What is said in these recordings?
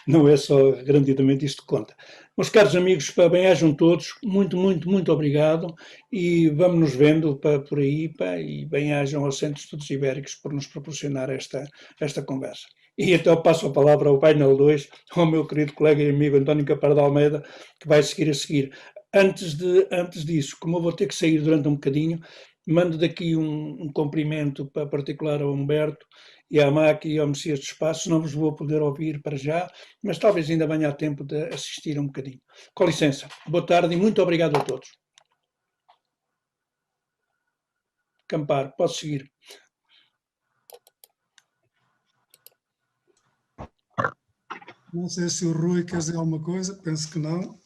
não é só garantidamente isto que conta. Meus caros amigos, bem-ajam todos, muito obrigado, e vamos nos vendo por aí, e bem-ajam ao Centro de Estudos Ibéricos por nos proporcionar esta conversa. E então passo a palavra ao painel 2, ao meu querido colega e amigo António Capar de Almeida, que vai seguir a seguir. Antes disso, como eu vou ter que sair durante um bocadinho, mando daqui um cumprimento particular ao Humberto e à MAC e ao Messias do Espaço. Não vos vou poder ouvir para já, mas talvez ainda venha a tempo de assistir um bocadinho. Com licença, boa tarde e muito obrigado a todos. Campar, posso seguir. Não sei se o Rui quer dizer alguma coisa, penso que não.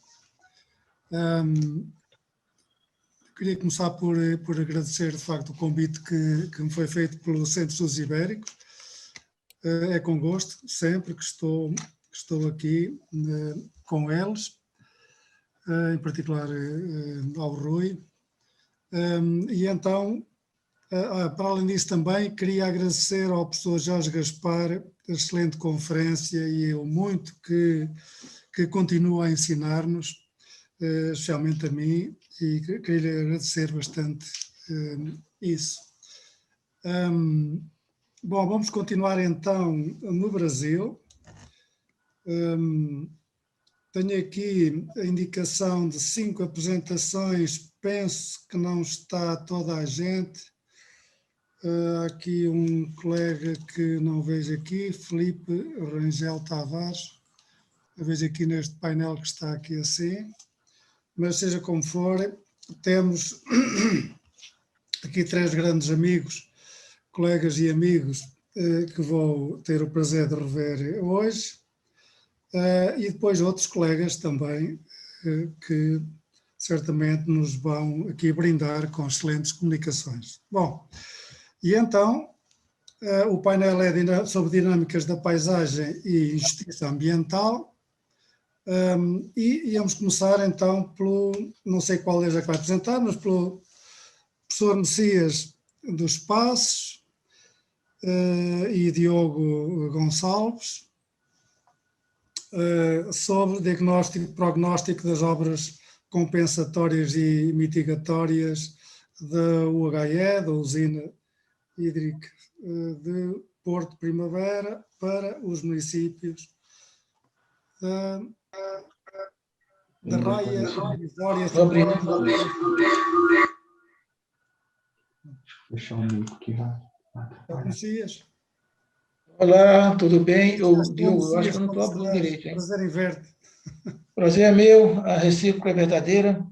Queria começar por agradecer, de facto, o convite que me foi feito pelo Centro de Estudos Ibéricos. É com gosto, sempre que estou aqui com eles, em particular ao Rui. E então, para além disso também, queria agradecer ao professor Jorge Gaspar a excelente conferência e o muito que continua a ensinar-nos, especialmente a mim, e queria agradecer bastante isso. Bom, vamos continuar então no Brasil. Tenho aqui a indicação de 5 apresentações, penso que não está toda a gente. Há aqui um colega que não vejo aqui, Felipe Rangel Tavares, eu vejo aqui neste painel que está aqui assim, mas seja como for, temos aqui 3 grandes amigos, colegas e amigos que vou ter o prazer de rever hoje, e depois outros colegas também que certamente nos vão aqui brindar com excelentes comunicações. Bom, e então o painel é sobre dinâmicas da paisagem e justiça ambiental, e íamos começar então pelo, não sei qual deles é que vai apresentar, mas pelo professor Messias dos Passos e Diogo Gonçalves, sobre diagnóstico e prognóstico das obras compensatórias e mitigatórias da UHE, da usina hídrica de Porto Primavera, para os municípios da Raia Divisória. Deixa eu ver aqui. Messias. Olá, tudo bem? Eu acho que eu não estou abrindo direito, hein? Prazer em ver-te. Prazer é meu, a recíproca é verdadeira.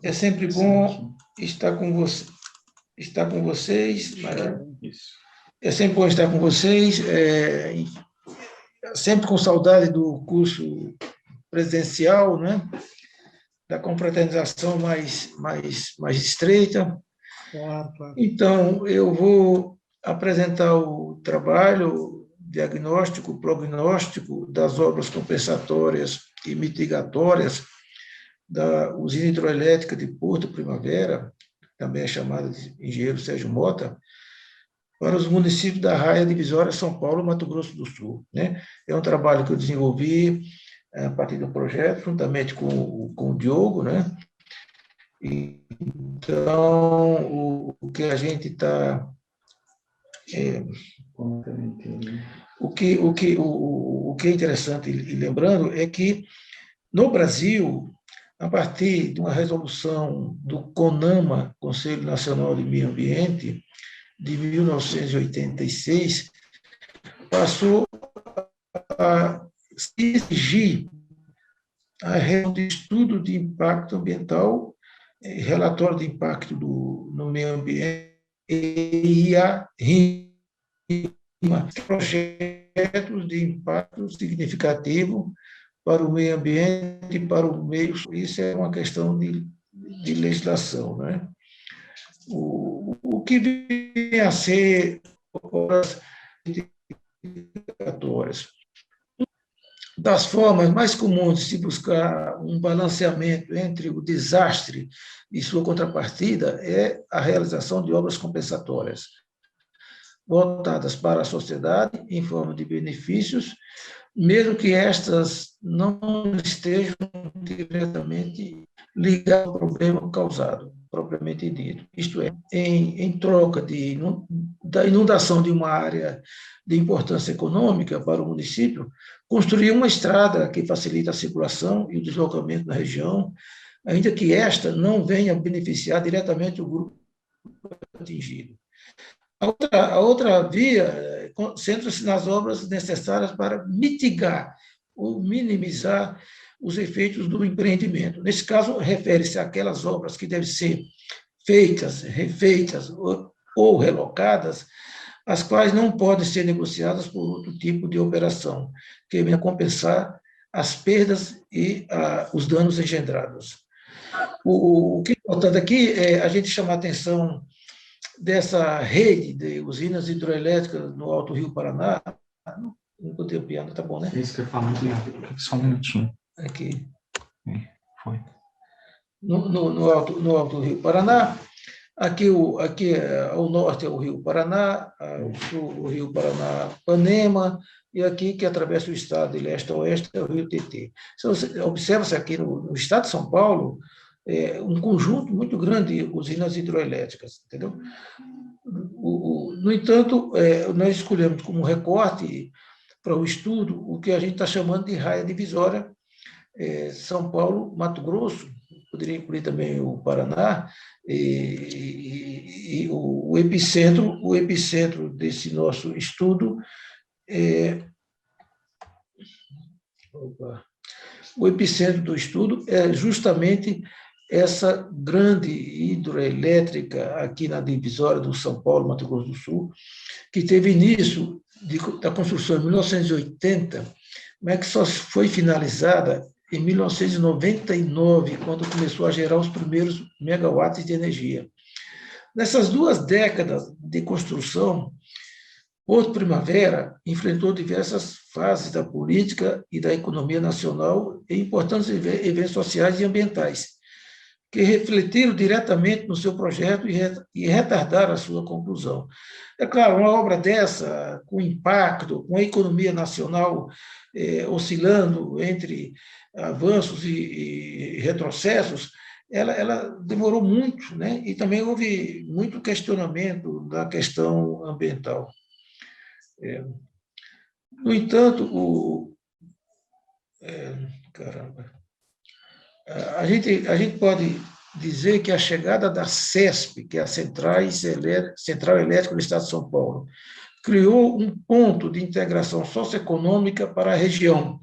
É sempre bom estar com você, estar com vocês. É sempre bom estar com vocês. Sempre com saudade do curso presencial, né? Da confraternização mais estreita. Claro, claro. Então, eu vou apresentar o trabalho diagnóstico, prognóstico das obras compensatórias e mitigatórias da usina hidroelétrica de Porto Primavera, também é chamada de Engenheiro Sérgio Mota, para os municípios da Raia Divisória, São Paulo e Mato Grosso do Sul, né? É um trabalho que eu desenvolvi a partir do projeto, juntamente com o Diogo, né? Então, o que a gente está... O que é interessante, e lembrando, é que no Brasil, a partir de uma resolução do CONAMA, Conselho Nacional de Meio Ambiente, de 1986, passou a exigir a realização de estudo de impacto ambiental, relatório de impacto no meio ambiente e a projetos de impacto significativo para o meio ambiente e para o meio. Isso é uma questão de legislação, né? O que vem a ser obras mitigatórias. Das formas mais comuns de se buscar um balanceamento entre o desastre e sua contrapartida é a realização de obras compensatórias, voltadas para a sociedade em forma de benefícios mesmo que estas não estejam diretamente ligadas ao problema causado, propriamente dito. Isto é, em troca da inundação de uma área de importância econômica para o município, construir uma estrada que facilite a circulação e o deslocamento na região, ainda que esta não venha beneficiar diretamente o grupo atingido. A outra via centra-se nas obras necessárias para mitigar ou minimizar os efeitos do empreendimento. Nesse caso, refere-se àquelas obras que devem ser feitas, refeitas ou relocadas, as quais não podem ser negociadas por outro tipo de operação, que venha compensar as perdas e os danos engendrados. O que é importante aqui é a gente chamar a atenção dessa rede de usinas hidroelétricas no Alto Rio Paraná. Não botei o piano, tá bom, né? Isso que eu falo muito rápido, só um minutinho. Aqui. Foi. No Alto Rio Paraná. Aqui ao norte é o Rio Paraná, ao sul o Rio Paraná-Panema, e aqui que atravessa o estado de leste a oeste é o Rio Tietê. Observa-se aqui no estado de São Paulo um conjunto muito grande de usinas hidroelétricas, entendeu? No entanto, nós escolhemos como recorte para o estudo o que a gente está chamando de raia divisória, São Paulo, Mato Grosso, poderia incluir também o Paraná, e o epicentro desse nosso estudo o epicentro do estudo é justamente essa grande hidroelétrica aqui na divisória do São Paulo, Mato Grosso do Sul, que teve início da construção em 1980, mas que só foi finalizada em 1999, quando começou a gerar os primeiros megawatts de energia. Nessas 2 décadas de construção, Porto Primavera enfrentou diversas fases da política e da economia nacional e importantes eventos sociais e ambientais, que refletiram diretamente no seu projeto e retardaram a sua conclusão. É claro, uma obra dessa, com impacto, com a economia nacional oscilando entre avanços e retrocessos, ela demorou muito, né? E também houve muito questionamento da questão ambiental. No entanto, a gente pode dizer que a chegada da CESP, que é a Central Elétrica do Estado de São Paulo, criou um ponto de integração socioeconômica para a região,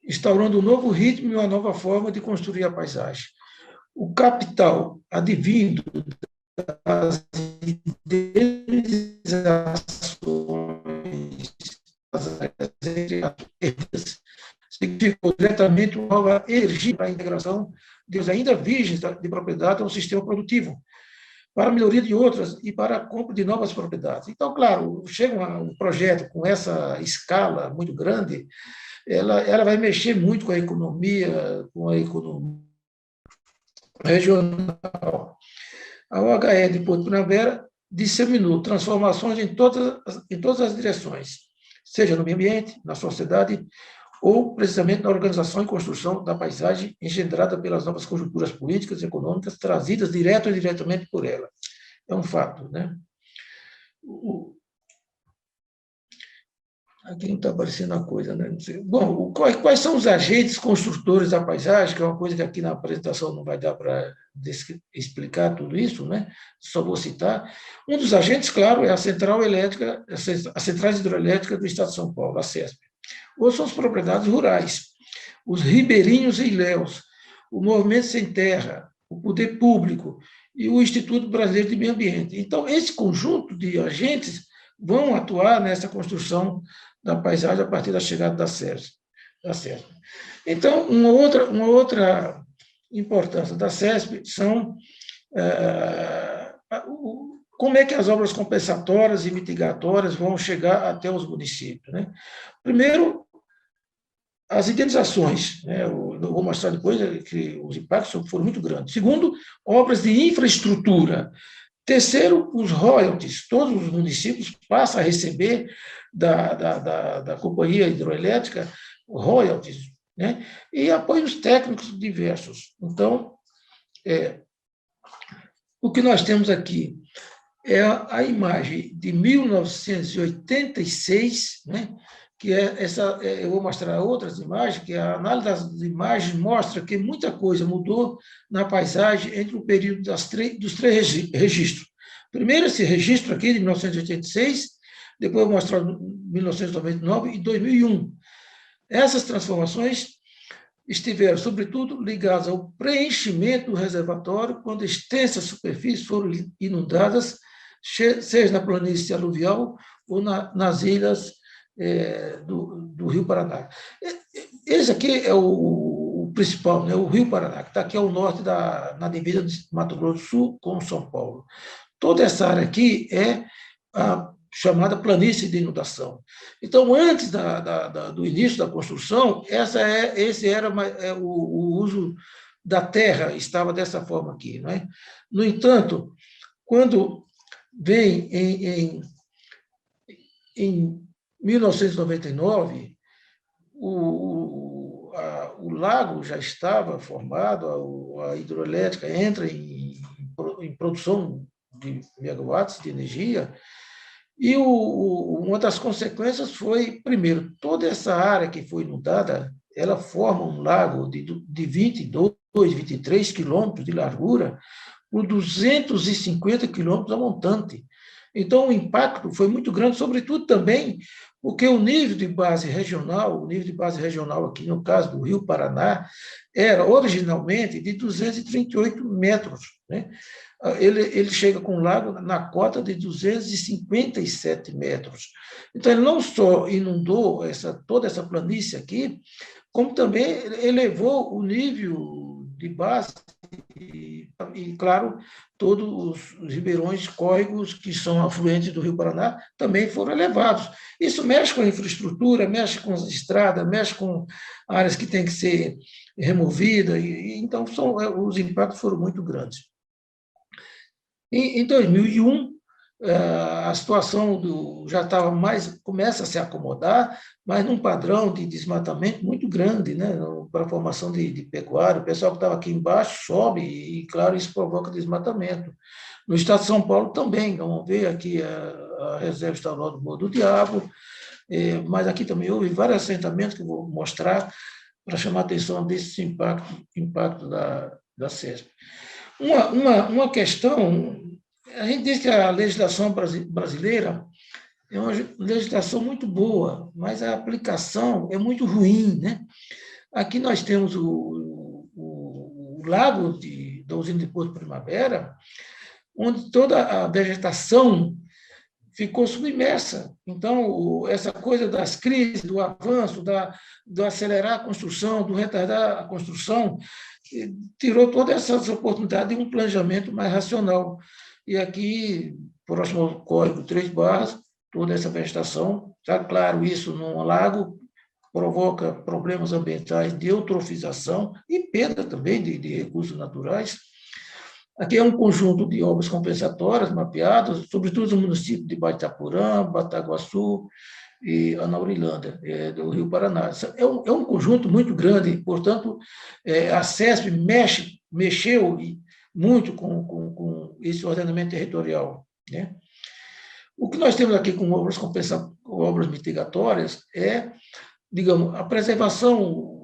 instaurando um novo ritmo e uma nova forma de construir a paisagem. O capital advindo das indenizações significou diretamente uma nova energia para a integração dos ainda virgens de propriedade ao sistema produtivo, para a melhoria de outras e para a compra de novas propriedades. Então, claro, chega um projeto com essa escala muito grande, ela vai mexer muito com a economia regional. A OHE de Porto Primavera disseminou transformações em todas as direções, seja no meio ambiente, na sociedade, ou precisamente na organização e construção da paisagem engendrada pelas novas conjunturas políticas e econômicas trazidas direto ou indiretamente por ela. É um fato, né? Aqui não está aparecendo a coisa, né? Não sei. Bom, quais são os agentes construtores da paisagem, que é uma coisa que aqui na apresentação não vai dar para explicar tudo isso, né? Só vou citar. Um dos agentes, claro, é a Central Elétrica, as Centrais Hidroelétricas do Estado de São Paulo, a CESP. Ou são as propriedades rurais, os ribeirinhos e ilhéus, o Movimento Sem Terra, o Poder Público e o Instituto Brasileiro de Meio Ambiente. Então, esse conjunto de agentes vão atuar nessa construção da paisagem a partir da chegada da CESP. Então, uma outra importância da CESP são como é que as obras compensatórias e mitigatórias vão chegar até os municípios, né? Primeiro, as indenizações, né? Eu vou mostrar depois que os impactos foram muito grandes. Segundo, obras de infraestrutura. Terceiro, os royalties. Todos os municípios passam a receber da companhia hidroelétrica, royalties, né? E apoios técnicos diversos. Então, o que nós temos aqui é a imagem de 1986, né? Que é essa, eu vou mostrar outras imagens, que a análise das imagens mostra que muita coisa mudou na paisagem entre o período dos três registros. Primeiro esse registro aqui de 1986, depois eu vou mostrar 1999 e 2001. Essas transformações estiveram, sobretudo, ligadas ao preenchimento do reservatório, quando extensas superfícies foram inundadas, seja na planície aluvial ou nas ilhas do Rio Paraná. Esse aqui é o principal, né, o Rio Paraná, que está aqui ao norte, na divisa de Mato Grosso do Sul com São Paulo. Toda essa área aqui é a chamada planície de inundação. Então, antes do início da construção, esse era o uso da terra, estava dessa forma aqui. Não é? No entanto, quando vem em 1999, o lago já estava formado, a hidroelétrica entra em produção de megawatts de energia, e uma das consequências foi, primeiro, toda essa área que foi inundada, ela forma um lago de 22, 23 quilômetros de largura, por 250 quilômetros a montante. Então, o impacto foi muito grande, sobretudo também porque o nível de base regional aqui, no caso do Rio Paraná, era originalmente de 238 metros. Né? Ele chega com um lago na cota de 257 metros. Então, ele não só inundou toda essa planície aqui, como também elevou o nível de base e, claro, todos os ribeirões, córregos que são afluentes do Rio Paraná também foram elevados. Isso mexe com a infraestrutura, mexe com as estradas, mexe com áreas que têm que ser removidas, então os impactos foram muito grandes. Em 2001, a situação já estava começa a se acomodar, mas num padrão de desmatamento muito grande, né, para a formação de pecuária. O pessoal que estava aqui embaixo sobe e, claro, isso provoca desmatamento. No estado de São Paulo também, vamos ver aqui a reserva estadual do Morro do Diabo, mas aqui também houve vários assentamentos que eu vou mostrar para chamar a atenção desse impacto da CESP. Uma questão, a gente diz que a legislação brasileira é uma legislação muito boa, mas a aplicação é muito ruim, né? Aqui nós temos o lago da usina de Porto Primavera, onde toda a vegetação ficou submersa. Então, essa coisa das crises, do avanço, do acelerar a construção, do retardar a construção, tirou todas essas oportunidades de um planejamento mais racional. E aqui, próximo ao córrego 3 Barras, toda essa vegetação, está claro, isso num lago provoca problemas ambientais de eutrofização e perda também de recursos naturais. Aqui é um conjunto de obras compensatórias mapeadas, sobretudo no município de Baitaporã, Bataguaçu e Anaurilândia, do Rio Paraná. É um conjunto muito grande, portanto, a CESP mexeu muito com esse ordenamento territorial. Né? O que nós temos aqui com obras mitigatórias é, digamos, a preservação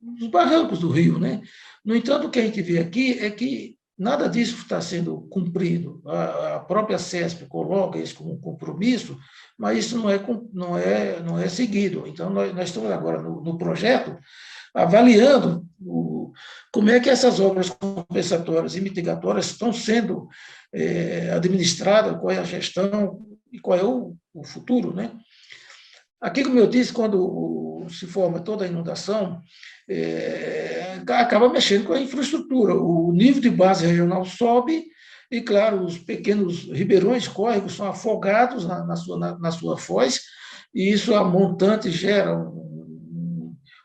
dos barrancos do rio. Né? No entanto, o que a gente vê aqui é que nada disso está sendo cumprido. A própria CESP coloca isso como um compromisso, mas isso não é seguido. Então, nós estamos agora no projeto avaliando como é que essas obras compensatórias e mitigatórias estão sendo administradas, qual é a gestão e qual é o futuro. Né? Aqui, como eu disse, quando se forma toda a inundação, acaba mexendo com a infraestrutura. O nível de base regional sobe e, claro, os pequenos ribeirões, córregos, são afogados na sua foz, e isso, a montante, gera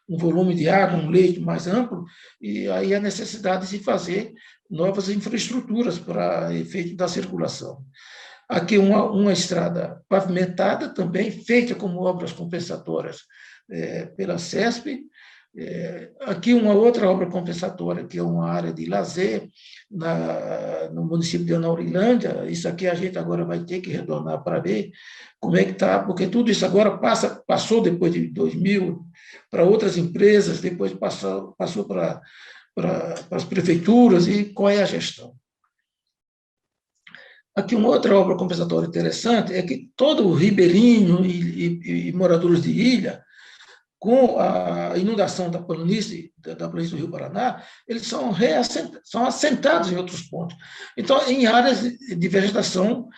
um volume de água, um leito mais amplo, e aí a necessidade de se fazer novas infraestruturas para efeito da circulação. Aqui uma estrada pavimentada também, feita como obras compensatórias pela CESP. Aqui uma outra obra compensatória, que é uma área de lazer no município de Anaurilândia. Isso aqui a gente agora vai ter que retornar para ver como é que está, porque tudo isso agora passou depois de 2000 para outras empresas, depois passou para as prefeituras, e qual é a gestão. Aqui uma outra obra compensatória interessante é que todo o ribeirinho e moradores de ilha, com a inundação da planície do Rio Paraná, eles são assentados em outros pontos. Então, em áreas de vegetação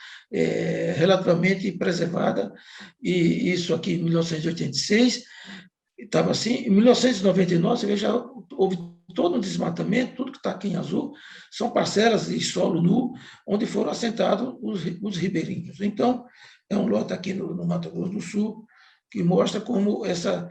relativamente preservada, e isso aqui em 1986 estava assim. Em 1999, você vê, já houve todo um desmatamento. Tudo que está aqui em azul são parcelas de solo nu, onde foram assentados os ribeirinhos. Então, é um lote aqui no Mato Grosso do Sul que mostra como essa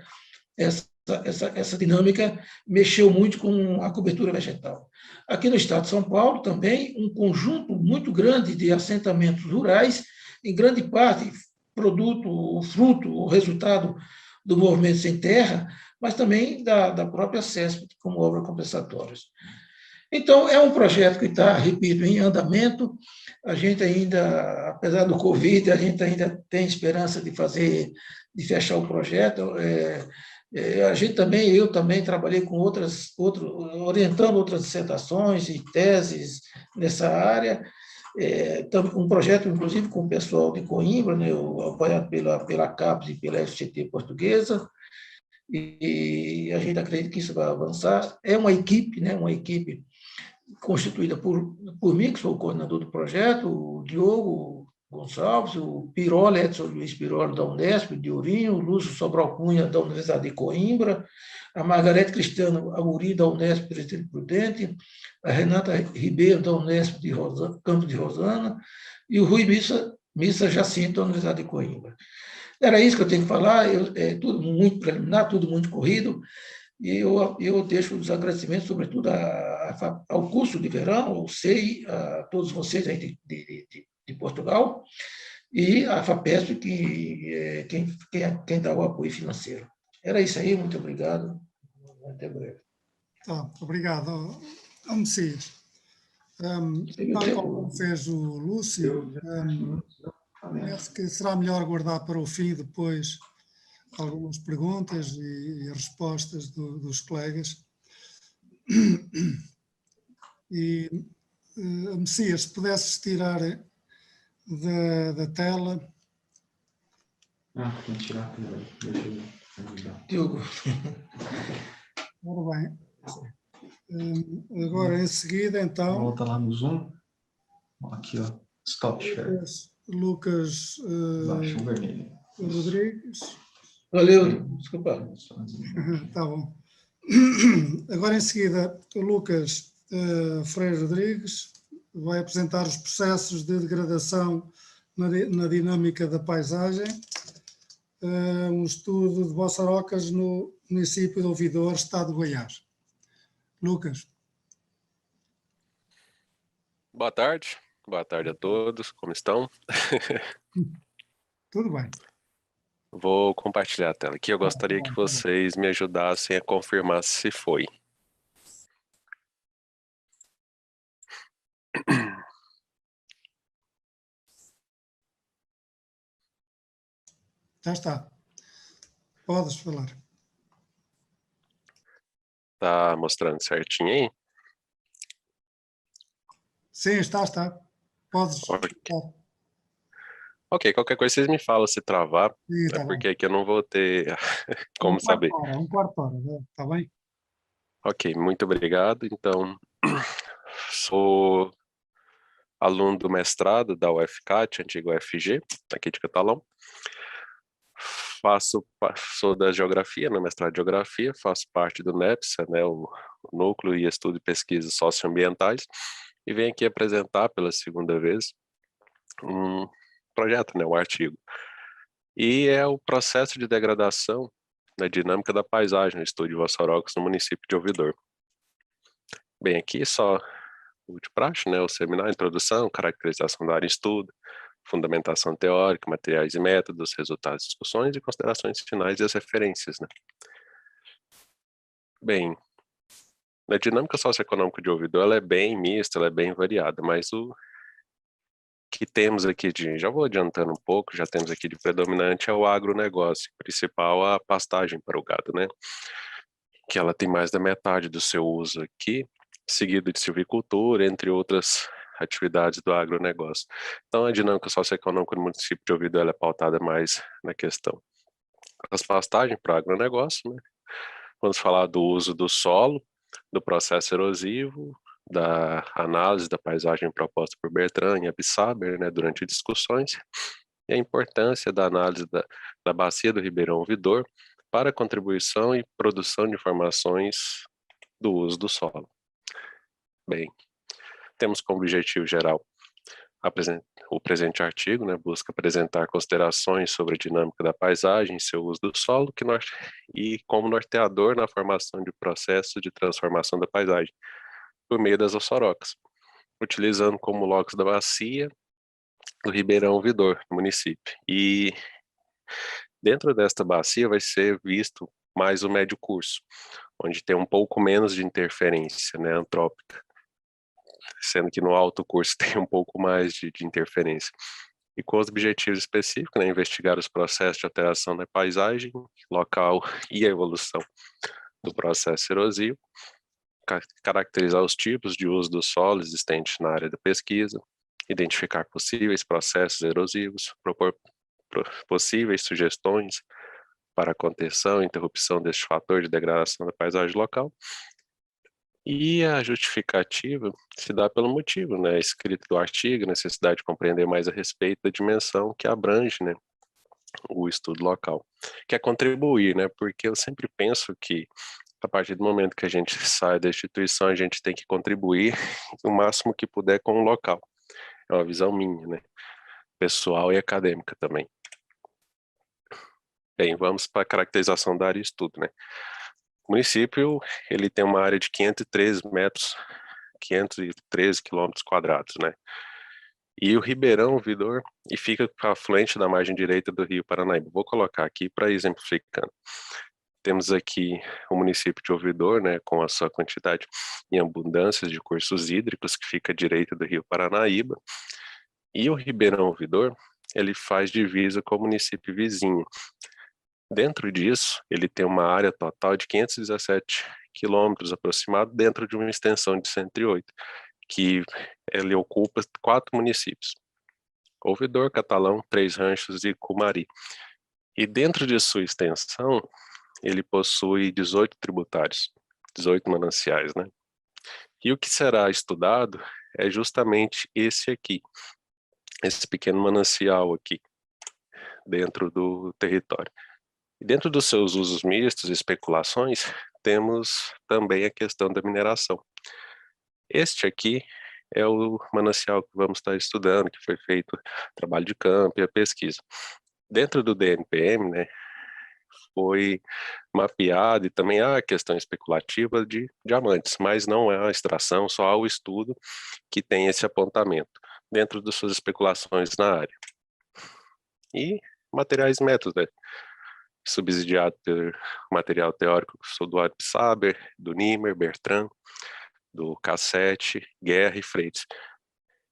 dinâmica mexeu muito com a cobertura vegetal. Aqui no estado de São Paulo, também, um conjunto muito grande de assentamentos rurais, em grande parte fruto, o resultado do movimento sem terra, mas também da própria CESP, como obra compensatória. Então, é um projeto que está, repito, em andamento. A gente ainda, apesar do Covid, a gente ainda tem esperança de fechar o projeto. Eu também trabalhei com orientando outras dissertações e teses nessa área. Um projeto, inclusive, com o pessoal de Coimbra, né, apoiado pela CAPES e pela FCT portuguesa, e a gente acredita que isso vai avançar. É uma equipe, né, constituída por mim, que sou o coordenador do projeto, o Diogo Gonçalves, o Piroli, Edson Luiz Piroli, da Unesp, de Ourinho, o Lúcio Sobral Cunha, da Universidade de Coimbra, a Margarete Cristiano Amorim, da Unesp, Presidente Prudente, a Renata Ribeiro, da Unesp de Campos de Rosana, e o Rui Missa Jacinto, da Universidade de Coimbra. Era isso que eu tenho que falar. Tudo muito preliminar, tudo muito corrido, e eu deixo os agradecimentos, sobretudo, ao curso de verão, ao SEI, a todos vocês aí de Portugal, e a FAPESP, quem dá o apoio financeiro. Era isso aí, muito obrigado. Até breve. Tá, obrigado, Messias. Tal como fez o Lúcio, penso que será melhor guardar para o fim depois algumas perguntas e respostas dos colegas. E, Messias, se pudesses tirar da tela. Tem que tirar também. Deixa eu ajudar. Diogo. Ora bem. Agora, em seguida, então... Volta lá no Zoom. Aqui, ó. Stop share. Lucas Baixa o vermelho. Rodrigues. Valeu, desculpa. Tá bom. Agora, em seguida, o Lucas Freire Rodrigues vai apresentar os processos de degradação na dinâmica da paisagem, um estudo de bossarocas no município de Ouvidor, estado de Goiás. Lucas. Boa tarde a todos, como estão? Tudo bem. Vou compartilhar a tela aqui, eu gostaria que vocês me ajudassem a confirmar se foi. Já está. Podes falar. Tá mostrando certinho aí? Sim, está. Podes. Ok, qualquer coisa vocês me falam se travar, Sim, tá porque aqui eu não vou ter como saber. Um quarto hora, está bem? Ok, muito obrigado. Então, sou aluno do mestrado da UFCAT, antigo UFG, aqui de Catalão. Sou da Geografia, no mestrado de Geografia, faço parte do NEPSA, né, o Núcleo e Estudo e Pesquisas Socioambientais, e venho aqui apresentar pela segunda vez um projeto, né, um artigo. E é o processo de degradação da dinâmica da paisagem no estúdio Vossarocos, no município de Ouvidor. Bem, aqui só o de praxe, né, o seminário, introdução, caracterização da área em estudo, fundamentação teórica, materiais e métodos, resultados, discussões e considerações finais e as referências, né? Bem, na dinâmica socioeconômica de ouvidor, ela é bem mista, ela é bem variada, mas o que temos aqui já vou adiantando um pouco, já temos aqui de predominante é o agronegócio, principal a pastagem para o gado, né? Que ela tem mais da metade do seu uso aqui, seguido de silvicultura, entre outras atividades do agronegócio. Então, a dinâmica socioeconômica do município de Ouvidor ela é pautada mais na questão das pastagens para o agronegócio, né? Vamos falar do uso do solo, do processo erosivo, da análise da paisagem proposta por Bertrand e Absaber, né, durante discussões, e a importância da análise da bacia do Ribeirão Ouvidor para a contribuição e produção de informações do uso do solo. Bem, temos como objetivo geral o presente artigo, né, busca apresentar considerações sobre a dinâmica da paisagem e seu uso do solo e como norteador na formação de processos de transformação da paisagem por meio das ossorocas, utilizando como locus da bacia do Ribeirão Ouvidor, no município. E dentro desta bacia vai ser visto mais o médio curso, onde tem um pouco menos de interferência, né, antrópica, sendo que no alto curso tem um pouco mais de interferência. E com os objetivos específicos, né, investigar os processos de alteração da paisagem local e a evolução do processo erosivo, caracterizar os tipos de uso do solo existentes na área da pesquisa, identificar possíveis processos erosivos, propor possíveis sugestões para a contenção e interrupção deste fator de degradação da paisagem local. E a justificativa se dá pelo motivo, né, escrito do artigo, necessidade de compreender mais a respeito da dimensão que abrange, né, o estudo local, que é contribuir, né, porque eu sempre penso que a partir do momento que a gente sai da instituição, a gente tem que contribuir o máximo que puder com o local. É uma visão minha, né? Pessoal e acadêmica também. Bem, vamos para a caracterização da área de estudo, né? O município, ele tem uma área de 513 quilômetros quadrados, né? E o Ribeirão Ouvidor, e fica afluente da margem direita do Rio Paranaíba. Vou colocar aqui para exemplificar. Temos aqui o município de Ouvidor, né, com a sua quantidade em abundância de cursos hídricos, que fica à direita do Rio Paranaíba. E o Ribeirão Ouvidor, ele faz divisa com o município vizinho. Dentro disso, ele tem uma área total de 517 quilômetros aproximado, dentro de uma extensão de 108, que ele ocupa 4 municípios: Ouvidor, Catalão, Três Ranchos e Cumari. E dentro de sua extensão, ele possui 18 tributários, 18 mananciais, né? E o que será estudado é justamente esse aqui, esse pequeno manancial aqui, dentro do território. E dentro dos seus usos mistos e especulações, temos também a questão da mineração. Este aqui é o manancial que vamos estar estudando, que foi feito trabalho de campo e a pesquisa. Dentro do DNPM, né, foi mapeado, e também há a questão especulativa de diamantes, mas não é a extração, só há o estudo que tem esse apontamento dentro das suas especulações na área. E materiais e métodos, né? Subsidiado pelo material teórico do Absaber, do Niemer, Bertrand, do Cassete, Guerra e Freitas.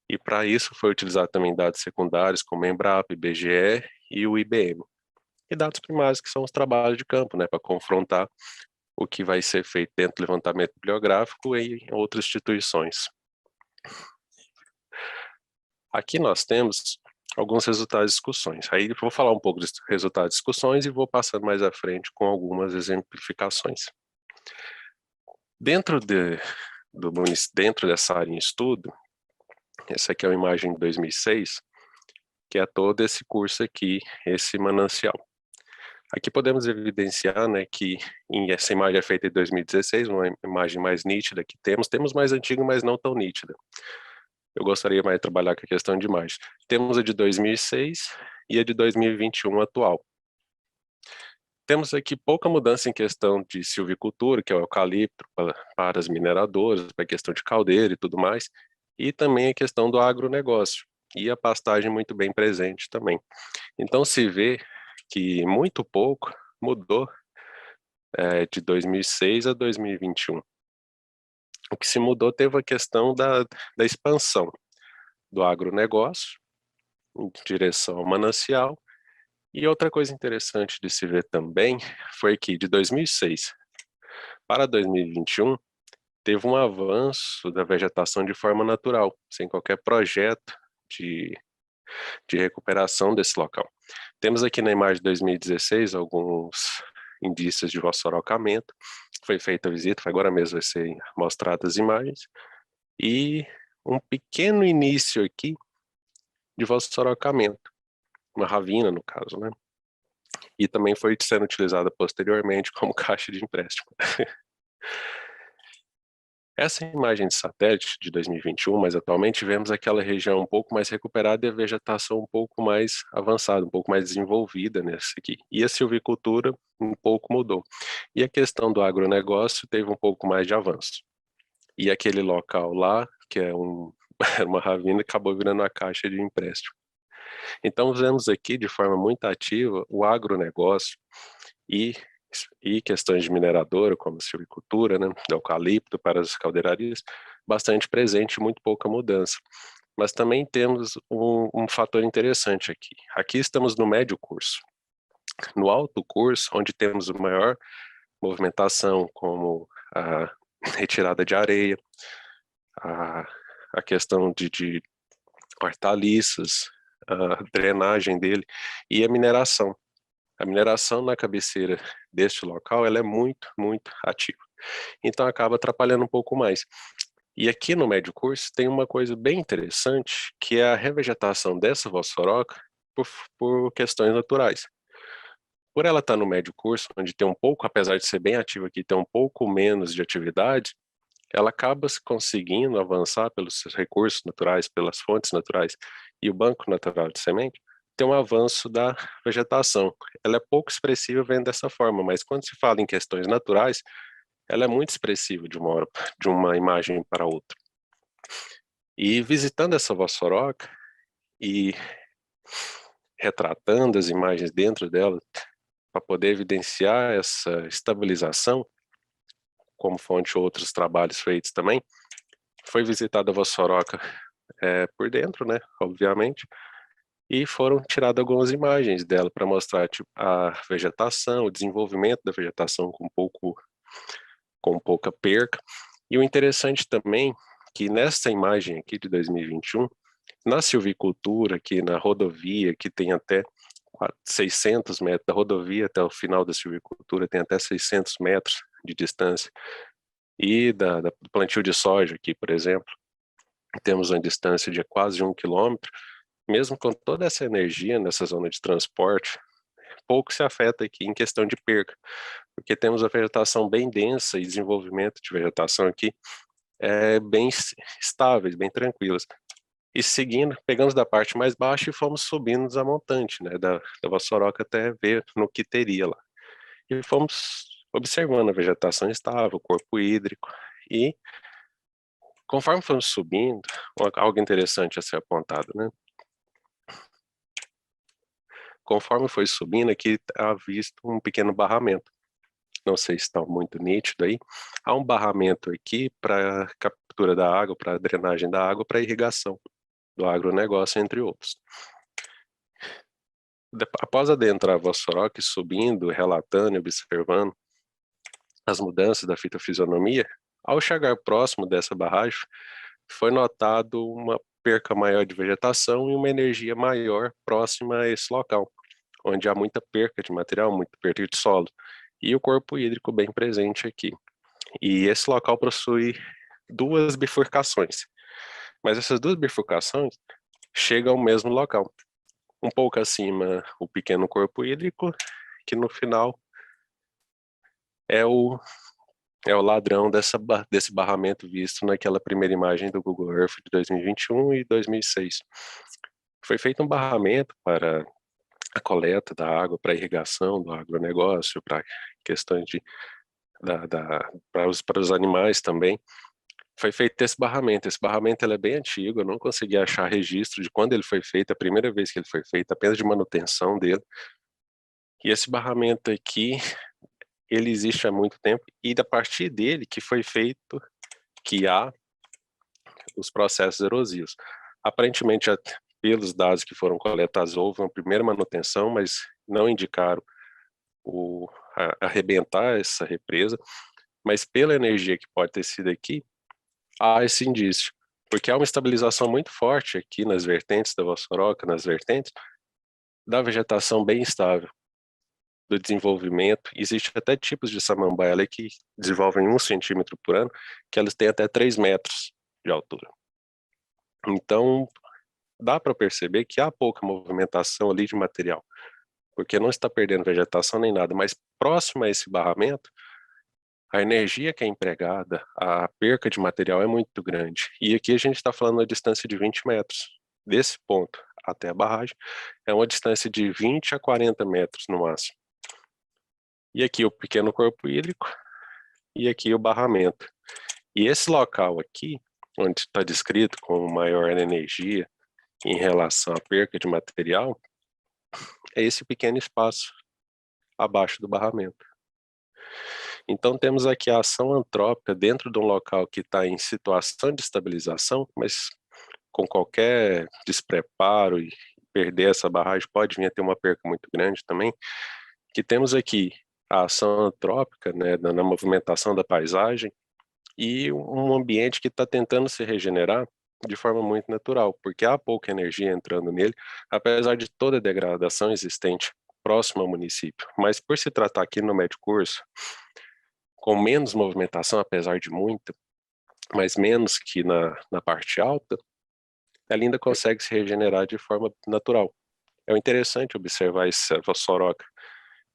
E para isso foi utilizado também dados secundários como Embrapa, IBGE e o IBM. E dados primários, que são os trabalhos de campo, né, para confrontar o que vai ser feito dentro do levantamento bibliográfico e em outras instituições. Aqui nós temos alguns resultados de discussões. Aí eu vou falar um pouco dos resultados de discussões e vou passando mais à frente com algumas exemplificações. Dentro dessa área em estudo, essa aqui é uma imagem de 2006, que é todo esse curso aqui, esse manancial. Aqui podemos evidenciar, né, que essa imagem é feita em 2016, uma imagem mais nítida que temos mais antiga, mas não tão nítida. Eu gostaria mais de trabalhar com a questão de imagem. Temos a de 2006 e a de 2021 atual. Temos aqui pouca mudança em questão de silvicultura, que é o eucalipto para as mineradoras, para a questão de caldeira e tudo mais, e também a questão do agronegócio, e a pastagem muito bem presente também. Então se vê que muito pouco mudou de 2006 a 2021. O que se mudou teve a questão da expansão do agronegócio em direção ao manancial. E outra coisa interessante de se ver também foi que de 2006 para 2021 teve um avanço da vegetação de forma natural, sem qualquer projeto de recuperação desse local. Temos aqui na imagem de 2016 alguns indícios de vassourocamento. Foi feita a visita, agora mesmo vai ser mostradas as imagens. E um pequeno início aqui de vassourocamento, uma ravina no caso, né? E também foi sendo utilizada posteriormente como caixa de empréstimo. Essa imagem de satélite de 2021, mas atualmente vemos aquela região um pouco mais recuperada e a vegetação um pouco mais avançada, um pouco mais desenvolvida nesse aqui. E a silvicultura um pouco mudou. E a questão do agronegócio teve um pouco mais de avanço. E aquele local lá, que é uma ravina, acabou virando uma caixa de empréstimo. Então vemos aqui de forma muito ativa o agronegócio e questões de mineradora, como a silvicultura, né, do eucalipto para as caldeirarias, bastante presente, muito pouca mudança. Mas também temos um fator interessante aqui. Aqui estamos no médio curso. No alto curso, onde temos a maior movimentação, como a retirada de areia, a questão de hortaliças, a drenagem dele e a mineração. A mineração na cabeceira deste local ela é muito, muito ativa. Então acaba atrapalhando um pouco mais. E aqui no médio curso tem uma coisa bem interessante, que é a revegetação dessa vossoroca por questões naturais. Por ela estar no médio curso, onde tem um pouco, apesar de ser bem ativa aqui, tem um pouco menos de atividade, ela acaba conseguindo avançar pelos recursos naturais, pelas fontes naturais e o banco natural de semente, tem um avanço da vegetação. Ela é pouco expressiva vendo dessa forma, mas quando se fala em questões naturais, ela é muito expressiva de uma imagem para outra. E visitando essa vossoroca e retratando as imagens dentro dela, para poder evidenciar essa estabilização, como fonte outros trabalhos feitos também, foi visitada a vossoroca por dentro, né, obviamente, e foram tiradas algumas imagens dela para mostrar tipo, a vegetação, o desenvolvimento da vegetação com pouca perca. E o interessante também que nessa imagem aqui de 2021, na silvicultura, aqui na rodovia, que tem até 600 metros, da rodovia até o final da silvicultura tem até 600 metros de distância, e do plantio de soja aqui, por exemplo, temos uma distância de quase 1 quilômetro. Mesmo com toda essa energia nessa zona de transporte, pouco se afeta aqui em questão de perca, porque temos a vegetação bem densa e desenvolvimento de vegetação aqui bem estáveis, bem tranquilas. E seguindo, pegamos da parte mais baixa e fomos subindo a montante, né, da vossoroca até ver no que teria lá. E fomos observando a vegetação estável, o corpo hídrico, e conforme fomos subindo, algo interessante a ser apontado, né? Conforme foi subindo, aqui há visto um pequeno barramento. Não sei se está muito nítido aí. Há um barramento aqui para captura da água, para drenagem da água, para irrigação do agronegócio, entre outros. Após adentrar a vossoroca, subindo, relatando e observando as mudanças da fitofisionomia, ao chegar próximo dessa barragem, foi notado uma perca maior de vegetação e uma energia maior próxima a esse local, onde há muita perca de material, muita perda de solo, e o corpo hídrico bem presente aqui. E esse local possui duas bifurcações, mas essas duas bifurcações chegam ao mesmo local. Um pouco acima, o pequeno corpo hídrico, que no final é o ladrão desse barramento visto naquela primeira imagem do Google Earth de 2021 e 2006. Foi feito um barramento para a coleta da água, para a irrigação do agronegócio, para questões para os animais também. foi feito esse barramento. Esse barramento ele é bem antigo, eu não consegui achar registro de quando ele foi feito, a primeira vez que ele foi feito, apenas de manutenção dele. E esse barramento aqui, ele existe há muito tempo, e a partir dele que foi feito, que há os processos erosivos. Aparentemente, pelos dados que foram coletados, houve uma primeira manutenção, mas não indicaram arrebentar essa represa, mas pela energia que pode ter sido aqui, há esse indício, porque há uma estabilização muito forte aqui nas vertentes da Vossoroca, nas vertentes da vegetação bem estável, do desenvolvimento. Existe até tipos de samambaia ali que desenvolvem 1 centímetro por ano, que elas têm até 3 metros de altura. Então, dá para perceber que há pouca movimentação ali de material, porque não está perdendo vegetação nem nada, mas próximo a esse barramento, a energia que é empregada, a perca de material é muito grande. E aqui a gente está falando uma distância de 20 metros. Desse ponto até a barragem, é uma distância de 20 a 40 metros no máximo. E aqui o pequeno corpo hídrico, e aqui o barramento. E esse local aqui, onde está descrito com maior energia em relação à perca de material, é esse pequeno espaço abaixo do barramento. Então temos aqui a ação antrópica dentro de um local que está em situação de estabilização, mas com qualquer despreparo e perder essa barragem pode vir a ter uma perca muito grande também, que temos aqui a ação antrópica, né, na movimentação da paisagem, e um ambiente que está tentando se regenerar de forma muito natural, porque há pouca energia entrando nele, apesar de toda a degradação existente próximo ao município. Mas por se tratar aqui no médio curso, com menos movimentação, apesar de muita, mas menos que na parte alta, ela ainda consegue se regenerar de forma natural. É interessante observar essa Vossoroca,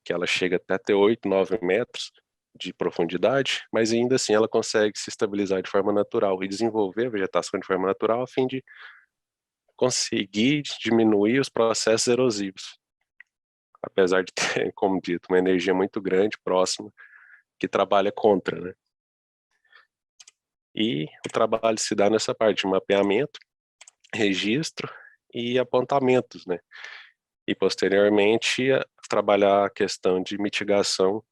que ela chega até ter 8, 9 metros de profundidade, mas ainda assim ela consegue se estabilizar de forma natural e desenvolver a vegetação de forma natural a fim de conseguir diminuir os processos erosivos. Apesar de ter, como dito, uma energia muito grande, próxima, que trabalha contra, né? E o trabalho se dá nessa parte de mapeamento, registro e apontamentos, né? E posteriormente trabalhar a questão de mitigação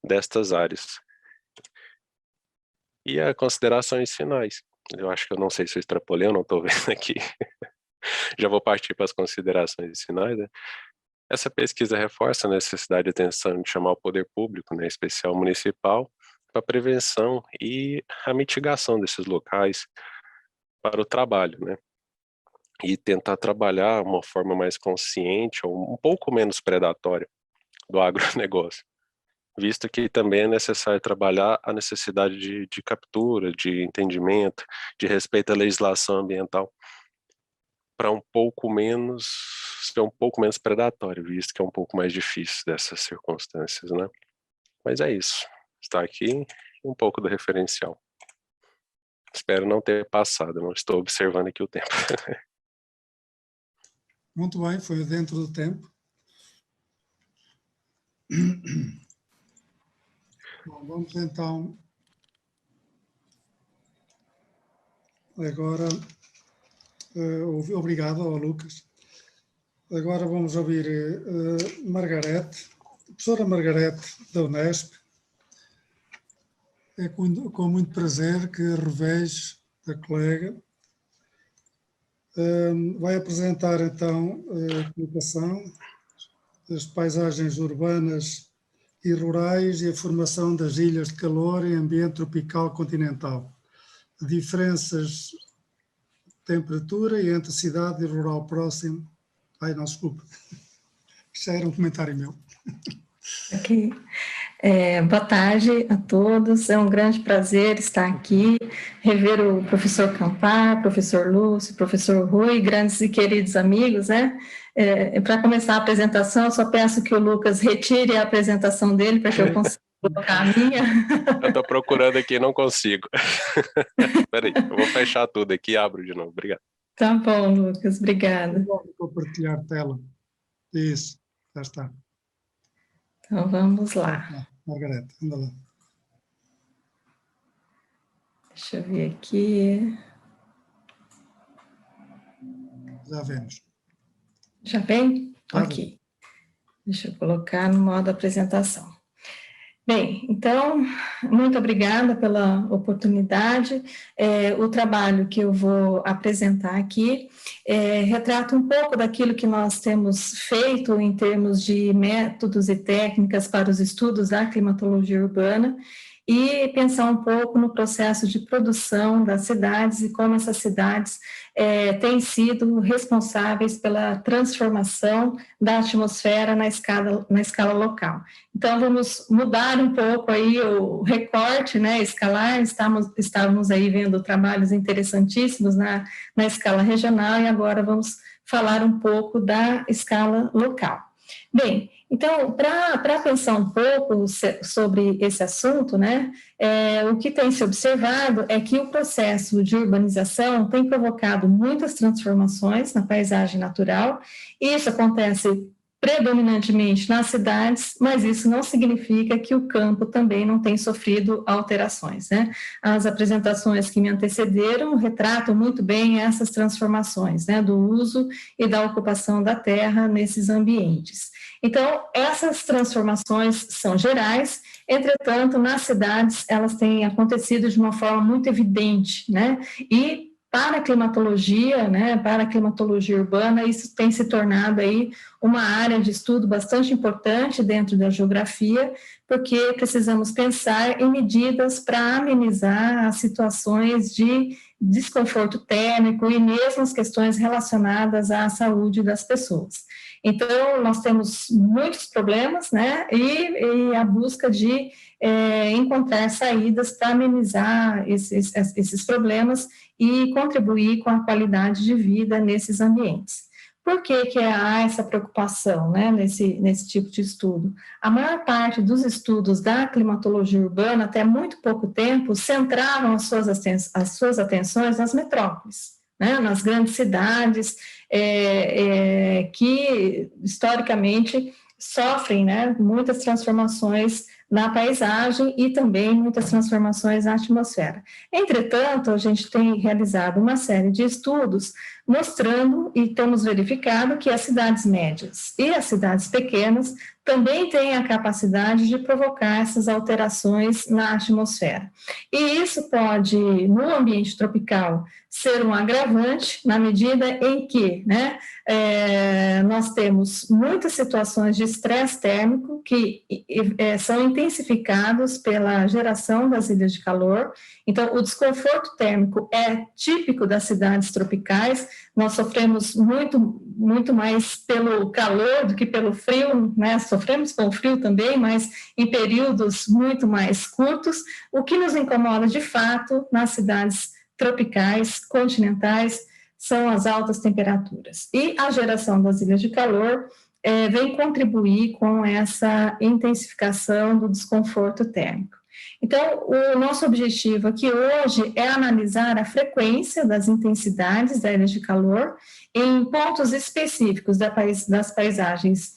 destas áreas. E as considerações finais. Eu acho que eu não sei se eu extrapolei, eu não estou vendo aqui. Já vou partir para as considerações finais, né? Essa pesquisa reforça a necessidade de atenção de chamar o poder público, né, especial municipal, para a prevenção e a mitigação desses locais para o trabalho, né? E tentar trabalhar uma forma mais consciente ou um pouco menos predatória do agronegócio, visto que também é necessário trabalhar a necessidade de captura, de entendimento, de respeito à legislação ambiental, para ser um pouco menos predatório, visto que é um pouco mais difícil dessas circunstâncias, né? Mas é isso. Está aqui um pouco do referencial. Espero não ter passado, não estou observando aqui o tempo. Muito bem, foi dentro do tempo. Bom, vamos então agora, obrigado ao Lucas. Agora vamos ouvir Margarete, professora Margarete da Unesp. É com muito prazer que revejo a colega. Vai apresentar então a comunicação das paisagens urbanas e rurais e a formação das ilhas de calor em ambiente tropical continental. Diferenças de temperatura e entre cidade e rural próximo. Ai, não, desculpa. Isso era um comentário meu. Ok. Boa tarde a todos, é um grande prazer estar aqui, rever o professor Campar, professor Lúcio, professor Rui, grandes e queridos amigos, né? Para começar a apresentação, eu só peço que o Lucas retire a apresentação dele para que eu consiga colocar a minha. Eu estou procurando aqui e não consigo. Espera aí, eu vou fechar tudo aqui e abro de novo, obrigado. Tá bom, Lucas, obrigada. Vou compartilhar tela. Isso, já está. Então, vamos lá. Margarete, anda lá. Deixa eu ver aqui. Já vemos. Já vem? Já Ok. Deixa eu colocar no modo apresentação. Bem, então, muito obrigada pela oportunidade. O trabalho que eu vou apresentar aqui retrata um pouco daquilo que nós temos feito em termos de métodos e técnicas para os estudos da climatologia urbana e pensar um pouco no processo de produção das cidades e como essas cidades têm sido responsáveis pela transformação da atmosfera na escala local. Então, vamos mudar um pouco aí o recorte, né, escalar, estávamos aí vendo trabalhos interessantíssimos na escala regional e agora vamos falar um pouco da escala local. Bem, então, para pensar um pouco sobre esse assunto, né, o que tem se observado é que o processo de urbanização tem provocado muitas transformações na paisagem natural, e isso acontece predominantemente nas cidades, mas isso não significa que o campo também não tem sofrido alterações, né? As apresentações que me antecederam retratam muito bem essas transformações, né, do uso e da ocupação da terra nesses ambientes. Então, essas transformações são gerais, entretanto, nas cidades elas têm acontecido de uma forma muito evidente, né? E para a climatologia, né, para a climatologia urbana, isso tem se tornado aí uma área de estudo bastante importante dentro da geografia, porque precisamos pensar em medidas para amenizar as situações de desconforto térmico e mesmo as questões relacionadas à saúde das pessoas. Então, nós temos muitos problemas, né, e a busca de encontrar saídas para amenizar esses problemas e contribuir com a qualidade de vida nesses ambientes. Por que há essa preocupação, né, nesse tipo de estudo? A maior parte dos estudos da climatologia urbana, até muito pouco tempo, centravam as suas atenções nas metrópoles, né, nas grandes cidades, que historicamente sofrem, né, muitas transformações na paisagem e também muitas transformações na atmosfera. Entretanto, a gente tem realizado uma série de estudos mostrando e temos verificado que as cidades médias e as cidades pequenas também têm a capacidade de provocar essas alterações na atmosfera. E isso pode, no ambiente tropical, ser um agravante na medida em que, né, nós temos muitas situações de estresse térmico que são intensificados pela geração das ilhas de calor. Então, o desconforto térmico é típico das cidades tropicais. Nós sofremos muito mais pelo calor do que pelo frio, né? Sofremos com o frio também, mas em períodos muito mais curtos, o que nos incomoda de fato nas cidades tropicais, continentais, são as altas temperaturas. E a geração das ilhas de calor vem contribuir com essa intensificação do desconforto térmico. Então, o nosso objetivo aqui hoje é analisar a frequência das intensidades das ilhas de calor em pontos específicos das paisagens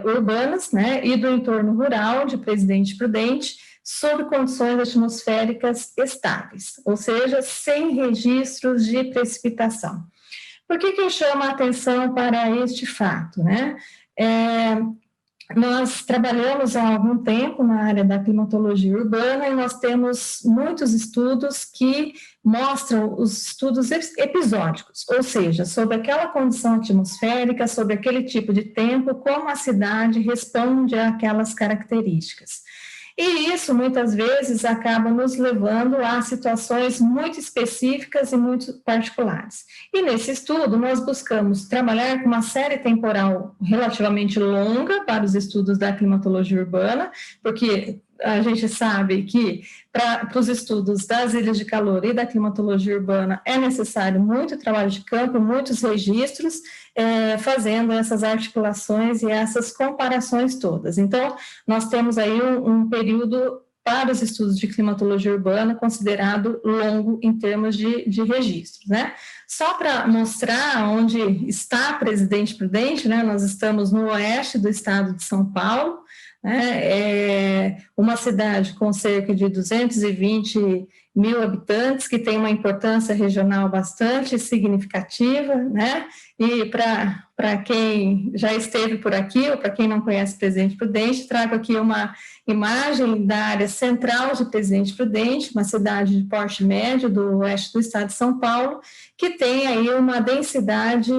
urbanas, né, e do entorno rural de Presidente Prudente, sob condições atmosféricas estáveis, ou seja, sem registros de precipitação. Por que eu chamo a atenção para este fato, né? Nós trabalhamos há algum tempo na área da climatologia urbana e nós temos muitos estudos que mostram os estudos episódicos, ou seja, sobre aquela condição atmosférica, sobre aquele tipo de tempo, como a cidade responde àquelas características. E isso, muitas vezes, acaba nos levando a situações muito específicas e muito particulares. E nesse estudo, nós buscamos trabalhar com uma série temporal relativamente longa para os estudos da climatologia urbana, porque a gente sabe que para os estudos das ilhas de calor e da climatologia urbana é necessário muito trabalho de campo, muitos registros, fazendo essas articulações e essas comparações todas. Então, nós temos aí um período para os estudos de climatologia urbana considerado longo em termos de registros, né? Só para mostrar onde está Presidente Prudente, né? Nós estamos no oeste do estado de São Paulo, né? uma cidade com cerca de 220 mil habitantes, que tem uma importância regional bastante significativa, né? E para quem já esteve por aqui, ou para quem não conhece Presidente Prudente, trago aqui uma imagem da área central de Presidente Prudente, uma cidade de porte médio do oeste do estado de São Paulo, que tem aí uma densidade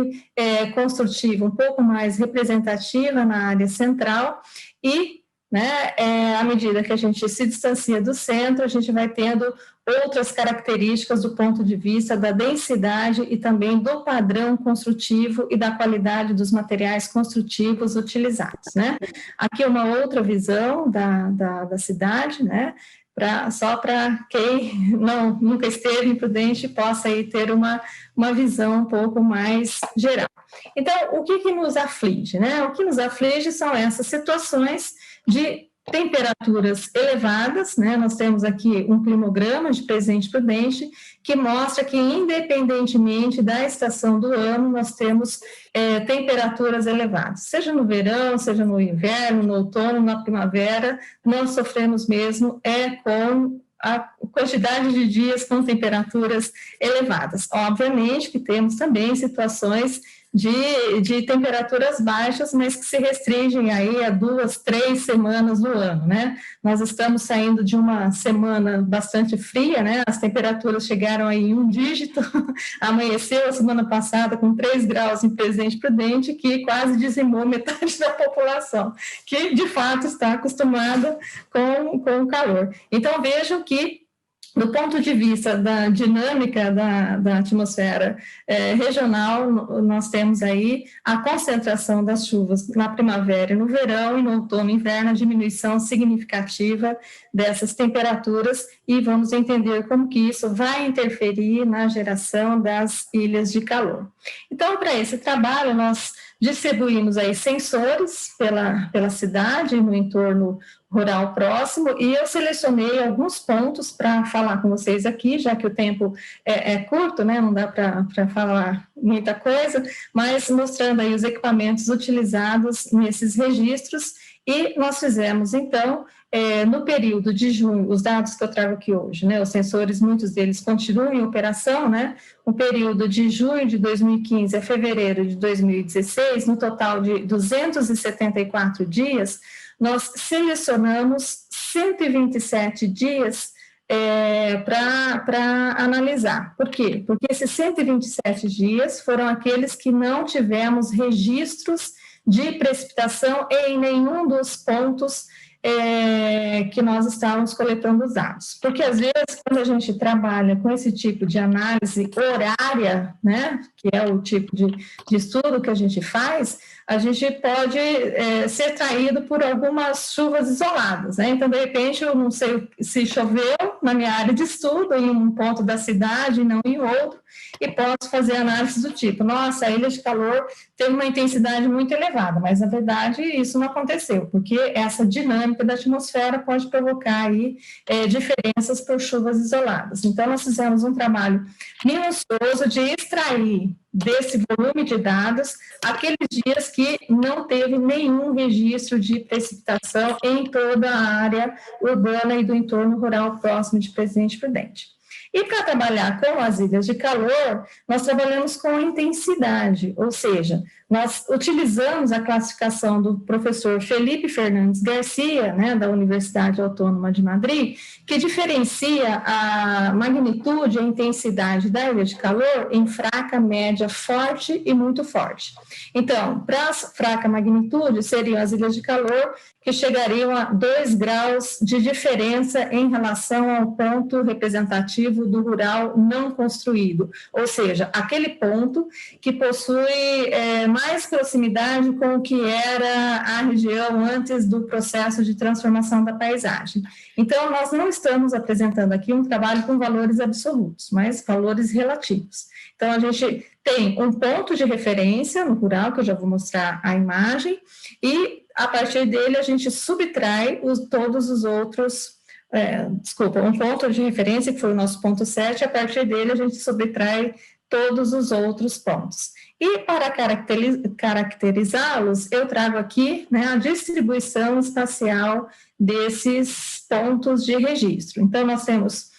construtiva um pouco mais representativa na área central e, né, à medida que a gente se distancia do centro, a gente vai tendo outras características do ponto de vista da densidade e também do padrão construtivo e da qualidade dos materiais construtivos utilizados, né? Aqui uma outra visão da cidade, né? Só para quem nunca esteve em Prudente possa aí ter uma visão um pouco mais geral. Então, o que nos aflige, né? O que nos aflige são essas situações de temperaturas elevadas, né? Nós temos aqui um climograma de Presidente Prudente que mostra que, independentemente da estação do ano, nós temos temperaturas elevadas, seja no verão, seja no inverno, no outono, na primavera, nós sofremos mesmo com a quantidade de dias com temperaturas elevadas. Obviamente que temos também situações de temperaturas baixas, mas que se restringem aí a 2, 3 semanas do ano, né? Nós estamos saindo de uma semana bastante fria, né? As temperaturas chegaram aí em um dígito, amanheceu a semana passada com 3 graus em Presidente Prudente, que quase dizimou metade da população, que de fato está acostumada com o calor. Então vejam que, do ponto de vista da dinâmica da atmosfera regional, nós temos aí a concentração das chuvas na primavera e no verão, e no outono e inverno, a diminuição significativa dessas temperaturas, e vamos entender como que isso vai interferir na geração das ilhas de calor. Então, para esse trabalho, nós distribuímos aí sensores pela cidade, no entorno rural próximo, e eu selecionei alguns pontos para falar com vocês aqui, já que o tempo é curto, né, não dá para falar muita coisa, mas mostrando aí os equipamentos utilizados nesses registros, e nós fizemos, então, no período de junho, os dados que eu trago aqui hoje, né, os sensores, muitos deles continuam em operação, né, o período de junho de 2015 a fevereiro de 2016, no total de 274 dias, nós selecionamos 127 dias para analisar. Por quê? Porque esses 127 dias foram aqueles que não tivemos registros de precipitação em nenhum dos pontos que nós estávamos coletando os dados. Porque, às vezes, quando a gente trabalha com esse tipo de análise horária, né, que é o tipo de estudo que a gente faz, a gente pode ser traído por algumas chuvas isoladas, né? Então, de repente, eu não sei se choveu na minha área de estudo, em um ponto da cidade e não em outro, e posso fazer análise do tipo, nossa, a ilha de calor teve uma intensidade muito elevada, mas, na verdade, isso não aconteceu, porque essa dinâmica da atmosfera pode provocar aí diferenças por chuvas isoladas. Então, nós fizemos um trabalho minucioso de extrair desse volume de dados aqueles dias que não teve nenhum registro de precipitação em toda a área urbana e do entorno rural próximo de Presidente Prudente. E para trabalhar com as ilhas de calor, nós trabalhamos com intensidade, ou seja, nós utilizamos a classificação do professor Felipe Fernandes Garcia, né, da Universidade Autônoma de Madrid, que diferencia a magnitude e a intensidade da ilha de calor em fraca, média, forte e muito forte. Então, para a fraca magnitude, seriam as ilhas de calor que chegariam a 2 graus de diferença em relação ao ponto representativo do rural não construído, ou seja, aquele ponto que possui mais proximidade com o que era a região antes do processo de transformação da paisagem. Então, nós não estamos apresentando aqui um trabalho com valores absolutos, mas valores relativos. Então, a gente tem um ponto de referência no rural, que eu já vou mostrar a imagem, e a partir dele a gente subtrai todos os outros, um ponto de referência, que foi o nosso ponto 7, a partir dele a gente subtrai todos os outros pontos. E para caracterizá-los, eu trago aqui, né, a distribuição espacial desses pontos de registro. Então, nós temos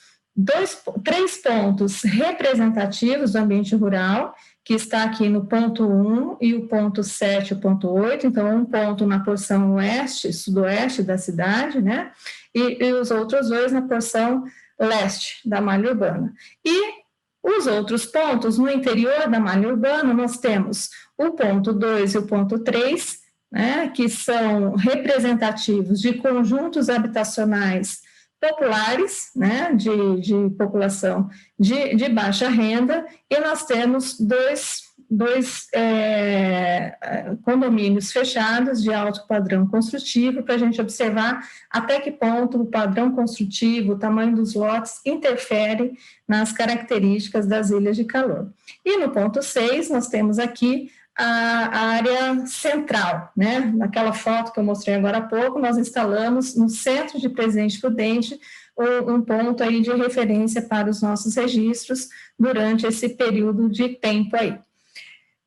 3 pontos representativos do ambiente rural, que está aqui no ponto 1 e o ponto 7 e o ponto 8, então um ponto na porção oeste, sudoeste da cidade, né, e os outros 2 na porção leste da malha urbana. E os outros pontos, no interior da malha urbana, nós temos o ponto 2 e o ponto 3, né, que são representativos de conjuntos habitacionais populares, né, de população de baixa renda, e nós temos dois condomínios fechados de alto padrão construtivo, para a gente observar até que ponto o padrão construtivo, o tamanho dos lotes, interfere nas características das ilhas de calor. E no ponto 6, nós temos aqui a área central, né? Naquela foto que eu mostrei agora há pouco, nós instalamos no centro de Presidente Prudente um ponto aí de referência para os nossos registros durante esse período de tempo aí.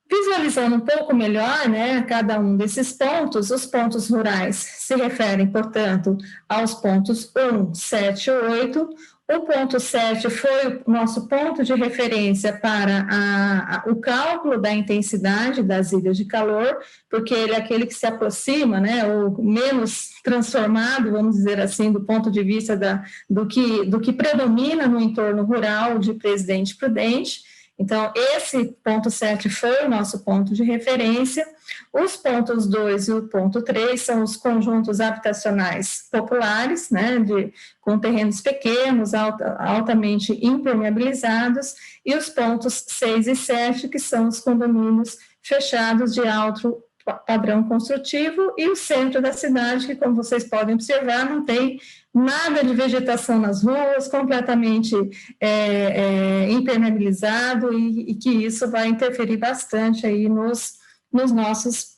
Visualizando um pouco melhor, né, cada um desses pontos, os pontos rurais se referem, portanto, aos pontos 1, 7 e 8. O ponto 7 foi o nosso ponto de referência para o cálculo da intensidade das ilhas de calor, porque ele é aquele que se aproxima, né, ou menos transformado, vamos dizer assim, do ponto de vista do que predomina no entorno rural de Presidente Prudente. Então, esse ponto 7 foi o nosso ponto de referência. Os pontos 2 e o ponto 3 são os conjuntos habitacionais populares, né, com terrenos pequenos, altamente impermeabilizados, e os pontos 6 e 7, que são os condomínios fechados de alto padrão construtivo, e o centro da cidade, que, como vocês podem observar, não tem nada de vegetação nas ruas, completamente impermeabilizado, e que isso vai interferir bastante aí nos nossos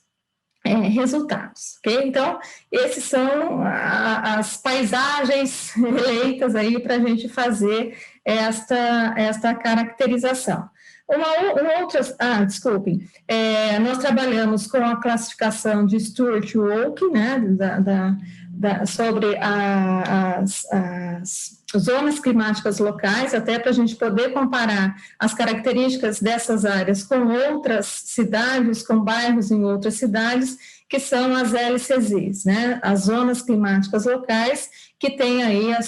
resultados, ok? Então, esses são as paisagens eleitas aí para a gente fazer esta caracterização. Desculpem, nós trabalhamos com a classificação de Stewart-Wolke, né, sobre as zonas climáticas locais, até para a gente poder comparar as características dessas áreas com outras cidades, com bairros em outras cidades, que são as LCZs, né, as zonas climáticas locais, que tem aí a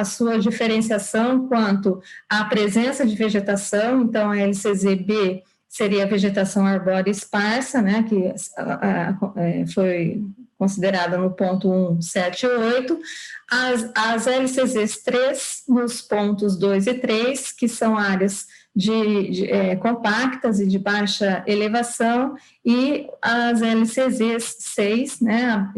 sua diferenciação quanto à presença de vegetação. Então, a LCZ-B seria a vegetação arbórea esparsa, né, que foi considerada no ponto 1, 7 e 8, as LCZs 3 nos pontos 2 e 3, que são áreas compactas e de baixa elevação, e as LCZs 6, né,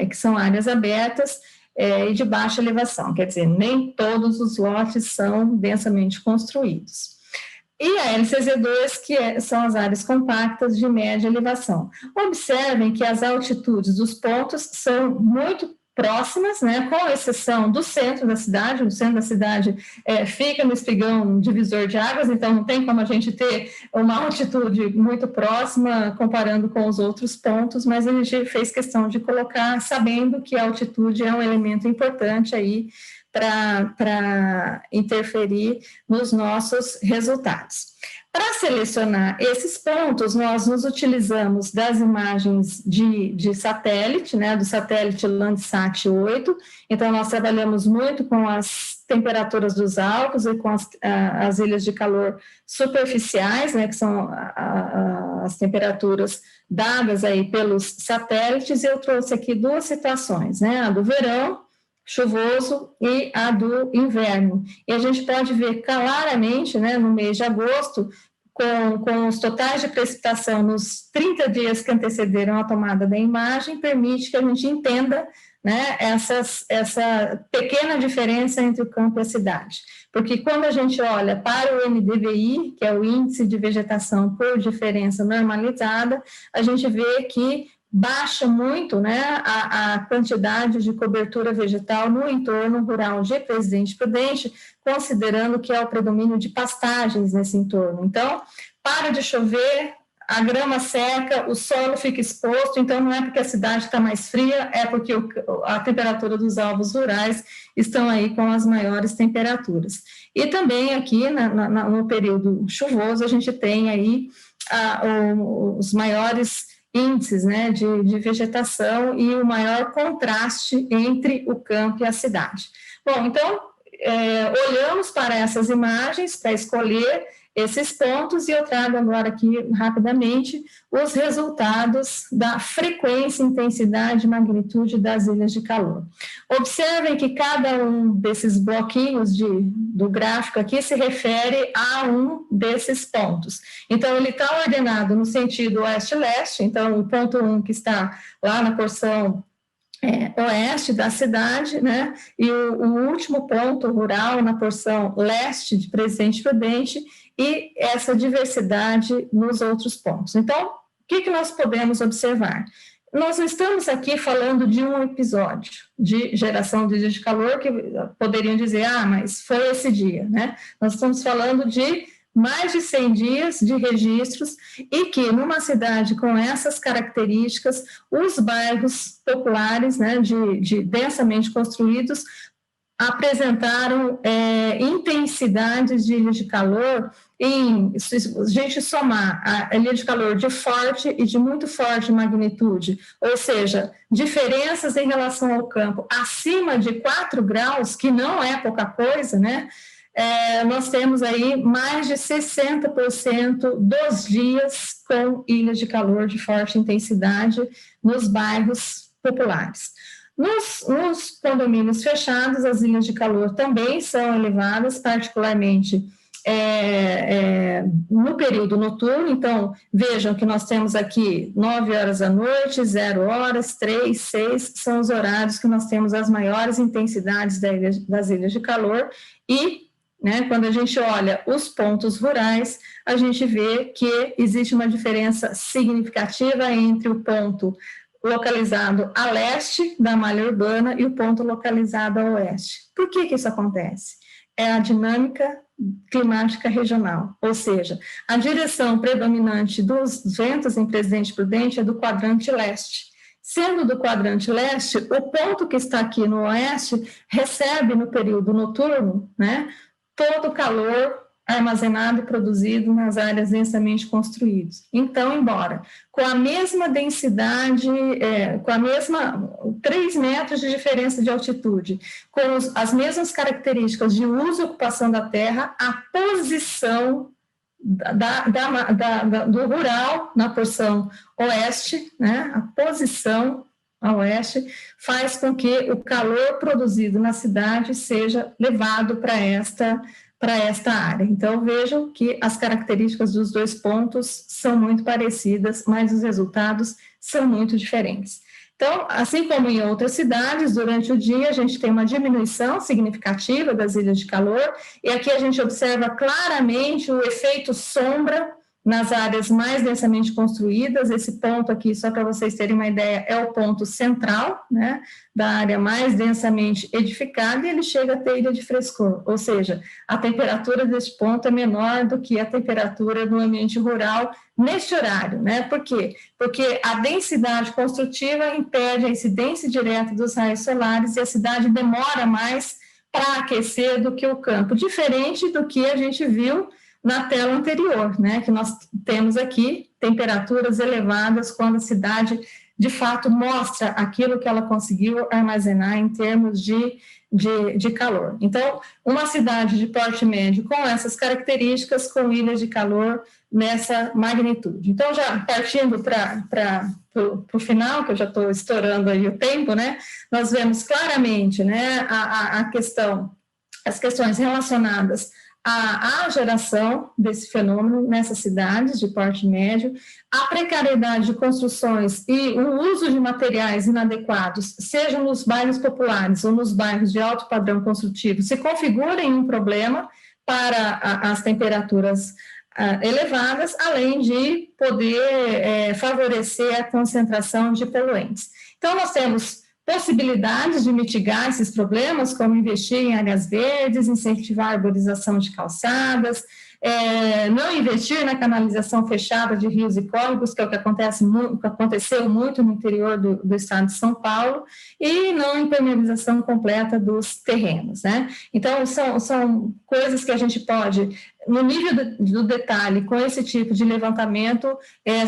que são áreas abertas e de baixa elevação, quer dizer, nem todos os lotes são densamente construídos. E a LCZ2, que são as áreas compactas de média elevação. Observem que as altitudes dos pontos são muito próximas, né, com exceção do centro da cidade. O centro da cidade fica no espigão divisor de águas, então não tem como a gente ter uma altitude muito próxima comparando com os outros pontos, mas a gente fez questão de colocar, sabendo que a altitude é um elemento importante aí para interferir nos nossos resultados. Para selecionar esses pontos, nós nos utilizamos das imagens de satélite, né, do satélite Landsat 8, então nós trabalhamos muito com as temperaturas dos altos e com as ilhas de calor superficiais, né, que são as temperaturas dadas aí pelos satélites, e eu trouxe aqui 2 situações, né, a do verão, chuvoso, e a do inverno. E a gente pode ver claramente, né, no mês de agosto, com os totais de precipitação nos 30 dias que antecederam a tomada da imagem, permite que a gente entenda, né, essa pequena diferença entre o campo e a cidade. Porque quando a gente olha para o NDVI, que é o Índice de Vegetação por Diferença Normalizada, a gente vê que baixa muito, né, a quantidade de cobertura vegetal no entorno rural de Presidente Prudente, considerando que é o predomínio de pastagens nesse entorno. Então, para de chover, a grama seca, o solo fica exposto, então não é porque a cidade está mais fria, é porque a temperatura dos alvos rurais estão aí com as maiores temperaturas. E também aqui, no período chuvoso, a gente tem aí os maiores índices, né, de vegetação e o maior contraste entre o campo e a cidade. Bom, então, olhamos para essas imagens para escolher esses pontos e eu trago agora aqui rapidamente os resultados da frequência, intensidade e magnitude das ilhas de calor. Observem que cada um desses bloquinhos do gráfico aqui se refere a um desses pontos. Então, ele está ordenado no sentido oeste-leste, então o ponto 1 que está lá na porção oeste da cidade, né, e o último ponto rural na porção leste de Presidente Prudente e essa diversidade nos outros pontos. Então, o que nós podemos observar? Nós não estamos aqui falando de um episódio de geração de ilhas de calor que poderiam dizer, mas foi esse dia, né? Nós estamos falando de mais de 100 dias de registros e que numa cidade com essas características, os bairros populares, né, de densamente construídos, apresentaram intensidades de ilha de calor se a gente somar a ilha de calor de forte e de muito forte magnitude, ou seja, diferenças em relação ao campo acima de 4 graus, que não é pouca coisa, né? Nós temos aí mais de 60% dos dias com ilhas de calor de forte intensidade nos bairros populares. Nos condomínios fechados, as ilhas de calor também são elevadas, particularmente no período noturno. Então, vejam que nós temos aqui 9 horas da noite, 0 horas, 3, 6, são os horários que nós temos as maiores intensidades das ilhas de calor e, né, quando a gente olha os pontos rurais, a gente vê que existe uma diferença significativa entre o ponto localizado a leste da malha urbana e o ponto localizado a oeste. Por que isso acontece? É a dinâmica climática regional, ou seja, a direção predominante dos ventos em Presidente Prudente é do quadrante leste. Sendo do quadrante leste, o ponto que está aqui no oeste recebe no período noturno, né, todo o calor armazenado e produzido nas áreas densamente construídas. Então, embora com a mesma densidade, com a mesma 3 metros de diferença de altitude, com as mesmas características de uso e ocupação da terra, a posição do rural na porção oeste, né, a posição a oeste, faz com que o calor produzido na cidade seja levado para esta área. Então, vejam que as características dos 2 pontos são muito parecidas, mas os resultados são muito diferentes. Então, assim como em outras cidades, durante o dia a gente tem uma diminuição significativa das ilhas de calor, e aqui a gente observa claramente o efeito sombra nas áreas mais densamente construídas. Esse ponto aqui, só para vocês terem uma ideia, é o ponto central, né, da área mais densamente edificada, e ele chega a ter ilha de frescor, ou seja, a temperatura deste ponto é menor do que a temperatura no ambiente rural neste horário, né? Por quê? Porque a densidade construtiva impede a incidência direta dos raios solares e a cidade demora mais para aquecer do que o campo, diferente do que a gente viu na tela anterior, né, que nós temos aqui temperaturas elevadas quando a cidade, de fato, mostra aquilo que ela conseguiu armazenar em termos de calor. Então, uma cidade de porte médio com essas características, com ilhas de calor nessa magnitude. Então, já partindo para o final, que eu já estou estourando aí o tempo, né, nós vemos claramente, né, as questões relacionadas à geração desse fenômeno nessas cidades de porte médio, a precariedade de construções e o uso de materiais inadequados, seja nos bairros populares ou nos bairros de alto padrão construtivo, se configurem um problema para as temperaturas elevadas, além de poder favorecer a concentração de poluentes. Então, nós temos possibilidades de mitigar esses problemas, como investir em áreas verdes, incentivar a arborização de calçadas, não investir na canalização fechada de rios e córregos, que é o que aconteceu muito no interior do estado de São Paulo, e não impermeabilização completa dos terrenos, né? Então, são coisas que a gente pode, no nível do detalhe, com esse tipo de levantamento,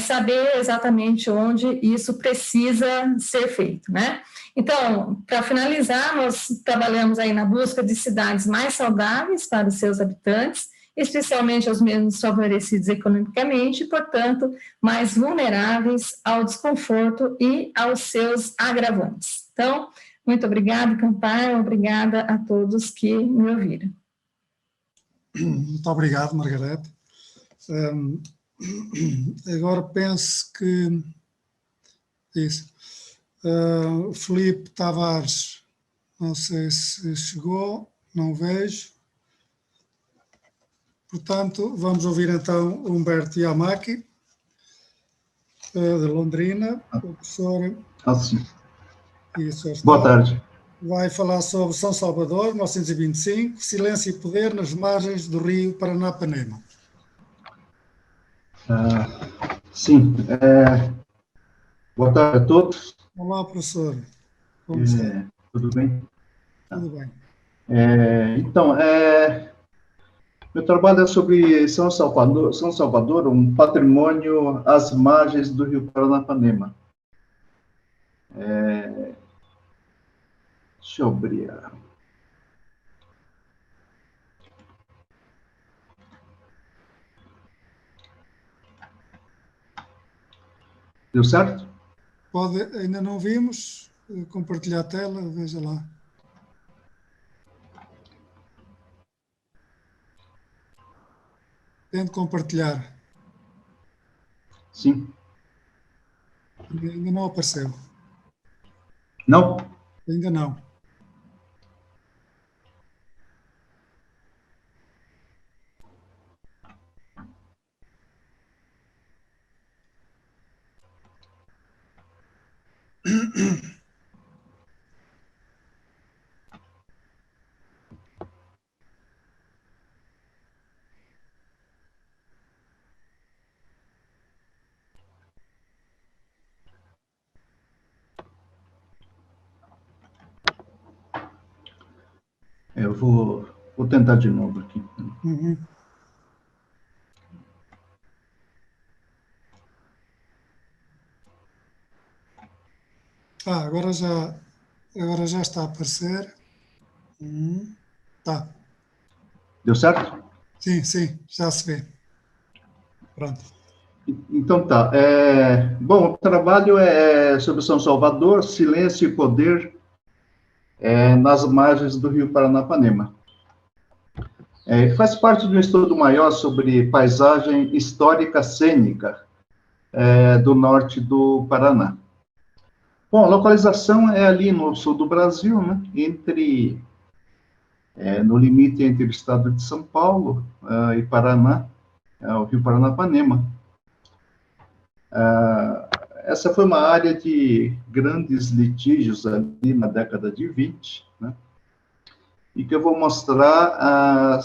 saber exatamente onde isso precisa ser feito, né? Então, para finalizar, nós trabalhamos aí na busca de cidades mais saudáveis para os seus habitantes, especialmente aos menos favorecidos economicamente, e, portanto, mais vulneráveis ao desconforto e aos seus agravantes. Então, muito obrigada, Campar, obrigada a todos que me ouviram. Muito obrigado, Margarete. Agora penso que... Isso. Filipe Tavares, não sei se chegou, não vejo. Portanto, vamos ouvir então o Humberto Yamaki, de Londrina, o professor. Sim. Isso, Boa tarde. Vai falar sobre São Salvador, 1925, silêncio e poder nas margens do rio Paranapanema. Sim. Boa tarde a todos. Olá, professor. Como está? Tudo bem? Tudo bem. Então, meu trabalho é sobre São Salvador, um patrimônio às margens do rio Paranapanema. Deixa eu abrir. Deu certo? Pode, ainda não vimos, compartilhar a tela, veja lá. Tente compartilhar. Sim. Ainda não apareceu. Não? Ainda não. Eu vou tentar de novo aqui. Uhum. Agora já está a aparecer. Tá. Deu certo? Sim, já se vê. Pronto. Então tá. Bom, o trabalho é sobre São Salvador, silêncio e poder nas margens do rio Paranapanema. Faz parte de um estudo maior sobre paisagem histórica cênica do norte do Paraná. Bom, a localização é ali no sul do Brasil, né, no limite entre o estado de São Paulo e Paraná, o rio Paranapanema. Essa foi uma área de grandes litígios ali na década de 20, né? E que eu vou mostrar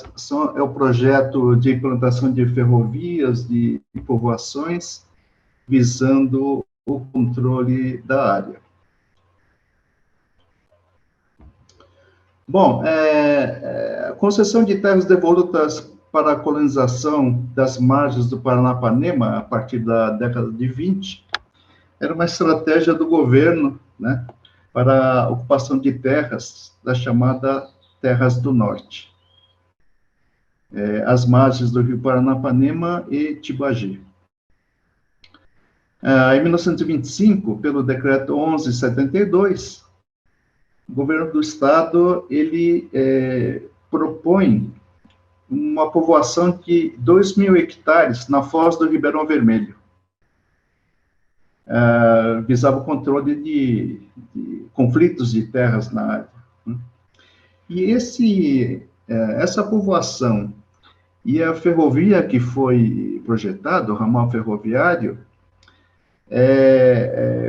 é o projeto de implantação de ferrovias, de povoações, visando o controle da área. Bom, a concessão de terras devolutas para a colonização das margens do Paranapanema, a partir da década de 20, era uma estratégia do governo, né, para a ocupação de terras da chamada Terras do Norte, às margens do rio Paranapanema e Tibagi. Em 1925, pelo decreto 1172, o governo do estado ele propõe uma povoação de 2.000 hectares na foz do Ribeirão Vermelho. Visava o controle de conflitos de terras na área. Né? E essa povoação e a ferrovia que foi projetada, o ramal ferroviário,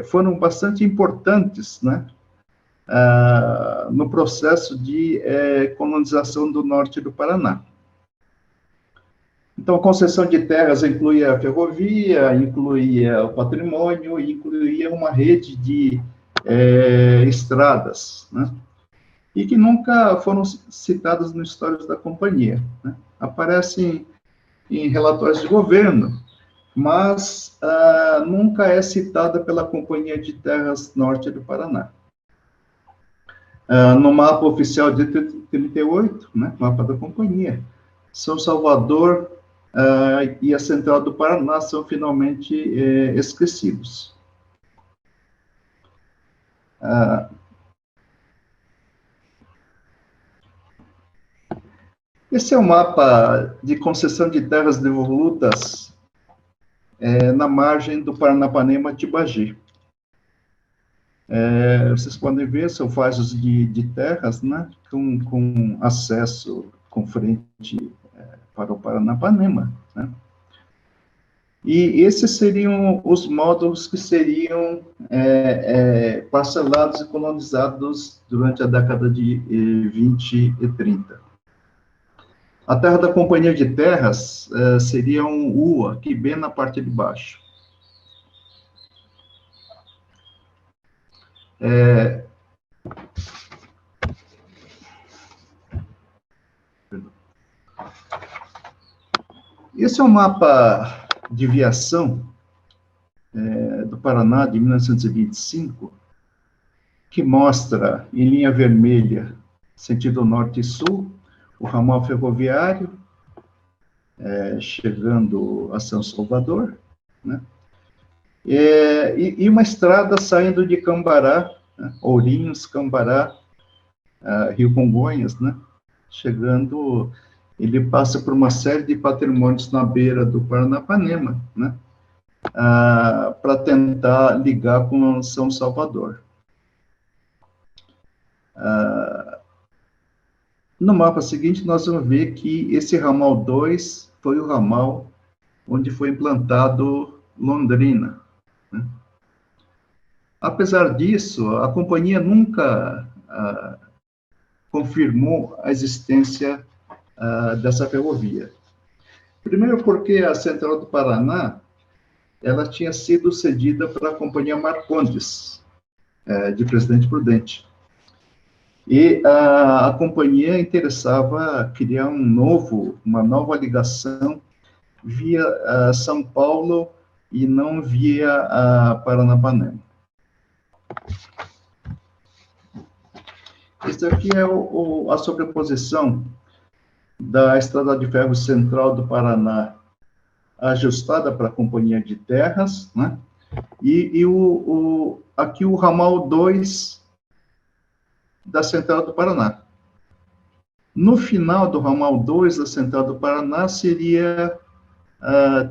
foram bastante importantes, né, no processo de colonização do norte do Paraná. Então, a concessão de terras incluía a ferrovia, incluía o patrimônio, incluía uma rede de estradas, né? E que nunca foram citadas no histórico da companhia, né? Aparecem em relatórios de governo, mas nunca é citada pela Companhia de Terras Norte do Paraná. No mapa oficial de 38, né, mapa da companhia, São Salvador e a Central do Paraná são finalmente esquecidos. Esse é o mapa de concessão de terras devolutas na margem do Paranapanema Tibagi. Vocês podem ver, são faixas de terras, né, com acesso com frente para o Paranapanema, né? E esses seriam os módulos que seriam parcelados e colonizados durante a década de 20 e 30. A terra da Companhia de Terras seria um UA, aqui bem na parte de baixo. Esse é um mapa de viação do Paraná de 1925, que mostra em linha vermelha, sentido norte e sul, o ramal ferroviário, chegando a São Salvador, né? E uma estrada saindo de Cambará, né? Ourinhos, Cambará, Rio Congonhas, né? Chegando, ele passa por uma série de patrimônios na beira do Paranapanema, né? Para tentar ligar com São Salvador. No mapa seguinte, nós vamos ver que esse ramal 2 foi o ramal onde foi implantado Londrina, né? Apesar disso, a companhia nunca confirmou a existência dessa ferrovia. Primeiro porque a Central do Paraná, ela tinha sido cedida para a Companhia Marcondes, de Presidente Prudente. E a companhia interessava criar uma nova ligação via São Paulo e não via Paranapanema. Esse aqui é a sobreposição da Estrada de Ferro Central do Paraná, ajustada para a Companhia de Terras, né? E aqui o ramal 2 da Central do Paraná. No final do ramal 2 da Central do Paraná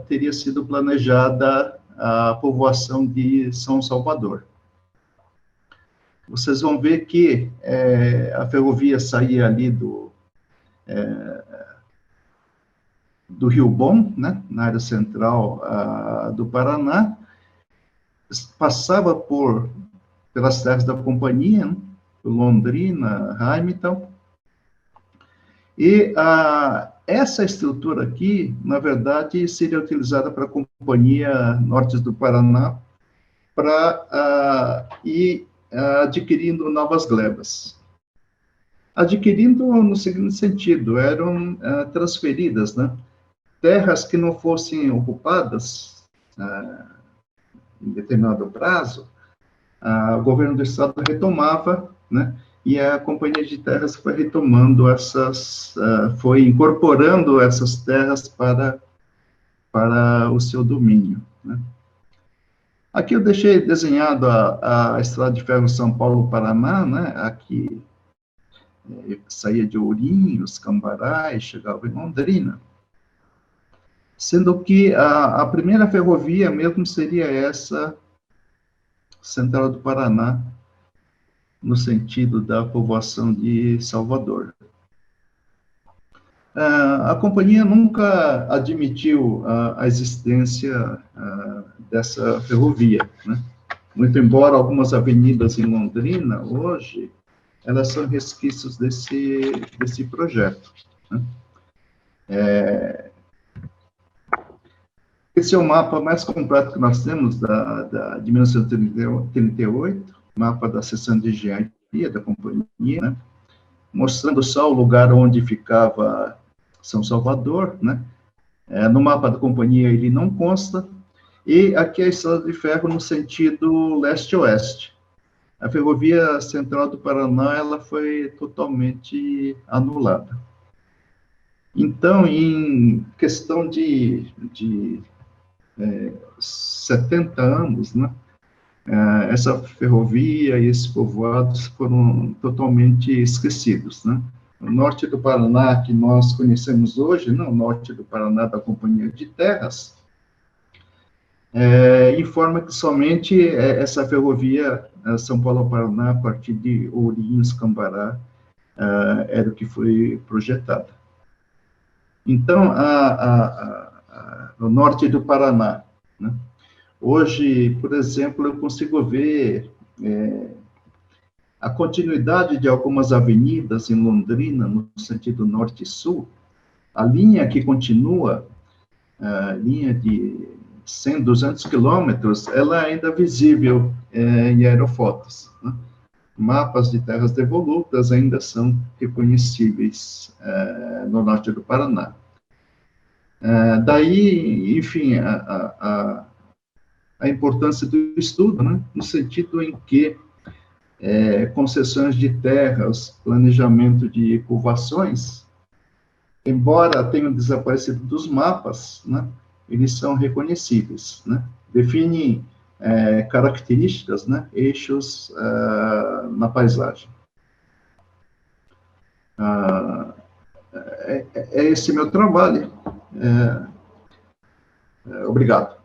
teria sido planejada a povoação de São Salvador. Vocês vão ver que a ferrovia saía ali do Rio Bom, né, na área central do Paraná, passava pelas terras da companhia, né, Londrina, Hamilton, e essa estrutura aqui, na verdade, seria utilizada para a Companhia Norte do Paraná para ir adquirindo novas glebas. Adquirindo no seguinte sentido, eram transferidas, né, terras que não fossem ocupadas em determinado prazo, o governo do estado retomava, né, e a Companhia de Terras foi retomando foi incorporando essas terras para o seu domínio, né. Aqui eu deixei desenhado a Estrada de Ferro São Paulo-Paraná, né, aqui saía de Ourinhos, Cambará e chegava em Londrina, sendo que a primeira ferrovia mesmo seria essa Central do Paraná, no sentido da povoação de Salvador. A companhia nunca admitiu a existência dessa ferrovia, né? Muito embora algumas avenidas em Londrina, hoje, elas são resquícios desse projeto, né? Esse é o mapa mais completo que nós temos de 1938, mapa da seção de engenharia da companhia, né? Mostrando só o lugar onde ficava São Salvador, né? No mapa da companhia ele não consta, e aqui a estrada de ferro no sentido leste-oeste. A ferrovia central do Paraná ela foi totalmente anulada. Então, em questão de 70 anos, né, essa ferrovia e esses povoados foram totalmente esquecidos, né? O norte do Paraná, que nós conhecemos hoje, não, o norte do Paraná da Companhia de Terras, informa que somente essa ferrovia São Paulo-Paraná, a partir de Ourinhos, Cambará, era o que foi projetado. Então, o norte do Paraná, né? Hoje, por exemplo, eu consigo ver a continuidade de algumas avenidas em Londrina, no sentido norte e sul. A linha que continua, a linha de 100, 200 quilômetros, ela é ainda visível em aerofotos, né? Mapas de terras devolutas ainda são reconhecíveis no norte do Paraná. Daí, enfim, a importância do estudo, né? No sentido em que concessões de terras, planejamento de curvações, embora tenham desaparecido dos mapas, né? Eles são reconhecíveis, né? Definem características, né? Eixos na paisagem. É esse meu trabalho. Obrigado.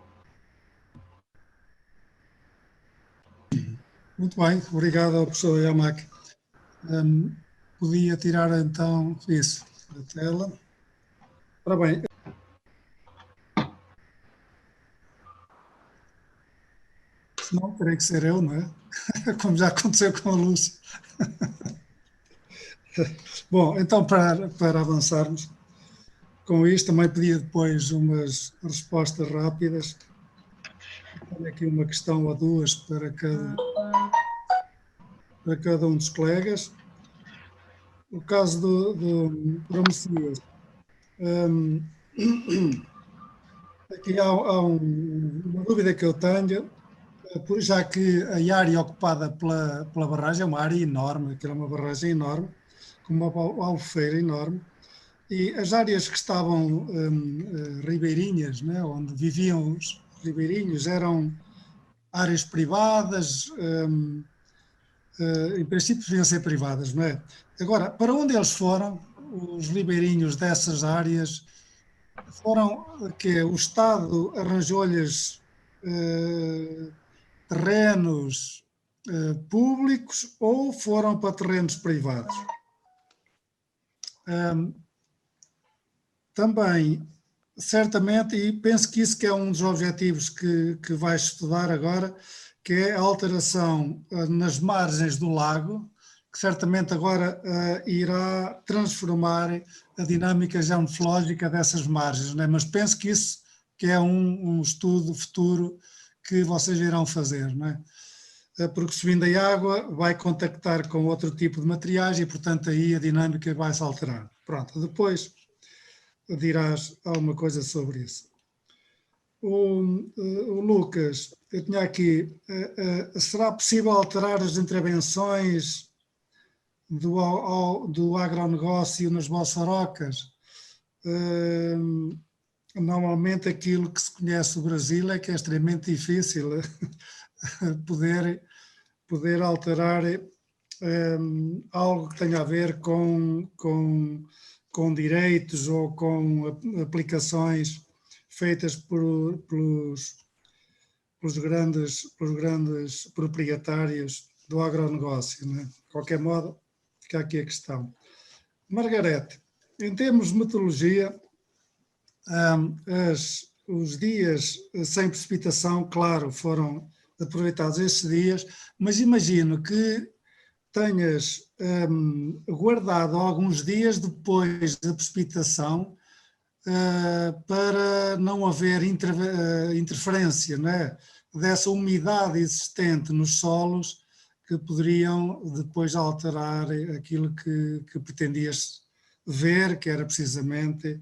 Muito bem, obrigado ao professor Yamaki. Podia tirar então isso da tela. Ora bem. Senão terei que ser eu, não é? Como já aconteceu com a Lúcia. Bom, então para avançarmos com isto, também pedia depois umas respostas rápidas. Tenho aqui uma questão ou duas para cada um dos colegas. O caso do Messias. Aqui há uma dúvida que eu tenho, já que a área ocupada pela barragem é uma área enorme, aquilo é uma barragem enorme, com uma albufeira enorme, e as áreas que estavam ribeirinhas, né, onde viviam os ribeirinhos, eram áreas privadas, em princípio deviam ser privadas, não é? Agora, para onde eles foram, os ribeirinhos dessas áreas, foram que o Estado arranjou-lhes terrenos públicos ou foram para terrenos privados? Também, certamente, e penso que isso que é um dos objetivos que vais estudar agora, que é a alteração nas margens do lago, que certamente agora irá transformar a dinâmica geomorfológica dessas margens, não é? Mas penso que isso que é um estudo futuro que vocês irão fazer, não é? Porque subindo a água vai contactar com outro tipo de materiais e, portanto, aí a dinâmica vai se alterar. Pronto, depois dirás alguma coisa sobre isso. O Lucas, eu tinha aqui, será possível alterar as intervenções do agronegócio nas bolsarocas? Normalmente aquilo que se conhece do Brasil é que é extremamente difícil poder alterar algo que tenha a ver com direitos ou com aplicações feitas pelos grandes proprietários do agronegócio, né? De qualquer modo, fica aqui a questão. Margarete, em termos de meteorologia, os dias sem precipitação, claro, foram aproveitados esses dias, mas imagino que tenhas guardado alguns dias depois da precipitação para não haver interferência, não é, dessa umidade existente nos solos que poderiam depois alterar aquilo que pretendias ver, que era precisamente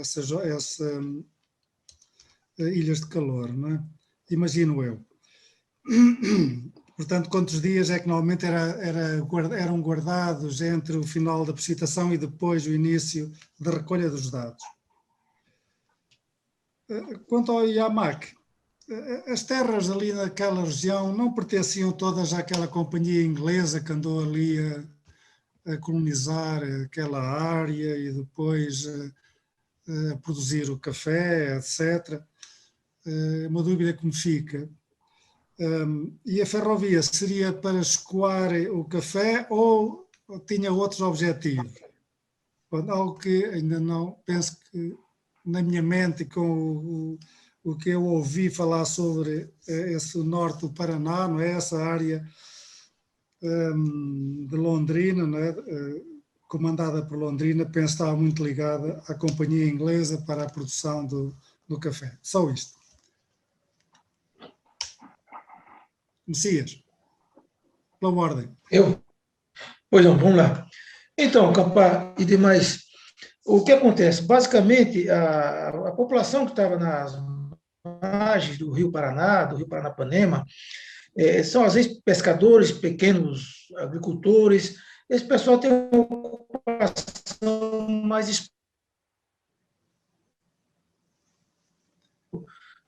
essas ilhas de calor, não é? Imagino eu. Portanto, quantos dias é que normalmente eram guardados entre o final da precipitação e depois o início da recolha dos dados? Quanto ao IAMAC, as terras ali naquela região não pertenciam todas àquela companhia inglesa que andou ali a colonizar aquela área e depois a produzir o café, etc. Uma dúvida que me fica. E a ferrovia seria para escoar o café ou tinha outros objetivos? Algo que ainda não, penso que na minha mente, com o que eu ouvi falar sobre esse norte do Paraná, não é? Essa área de Londrina, não é? Comandada por Londrina, penso que estava muito ligada à companhia inglesa para a produção do café. Só isto. Messias, pela ordem. Pois não, vamos lá. Então, Campar e demais, o que acontece? Basicamente, a população que estava nas margens do Rio Paraná, do Rio Paranapanema, são às vezes pescadores, pequenos agricultores. Esse pessoal tem uma ocupação mais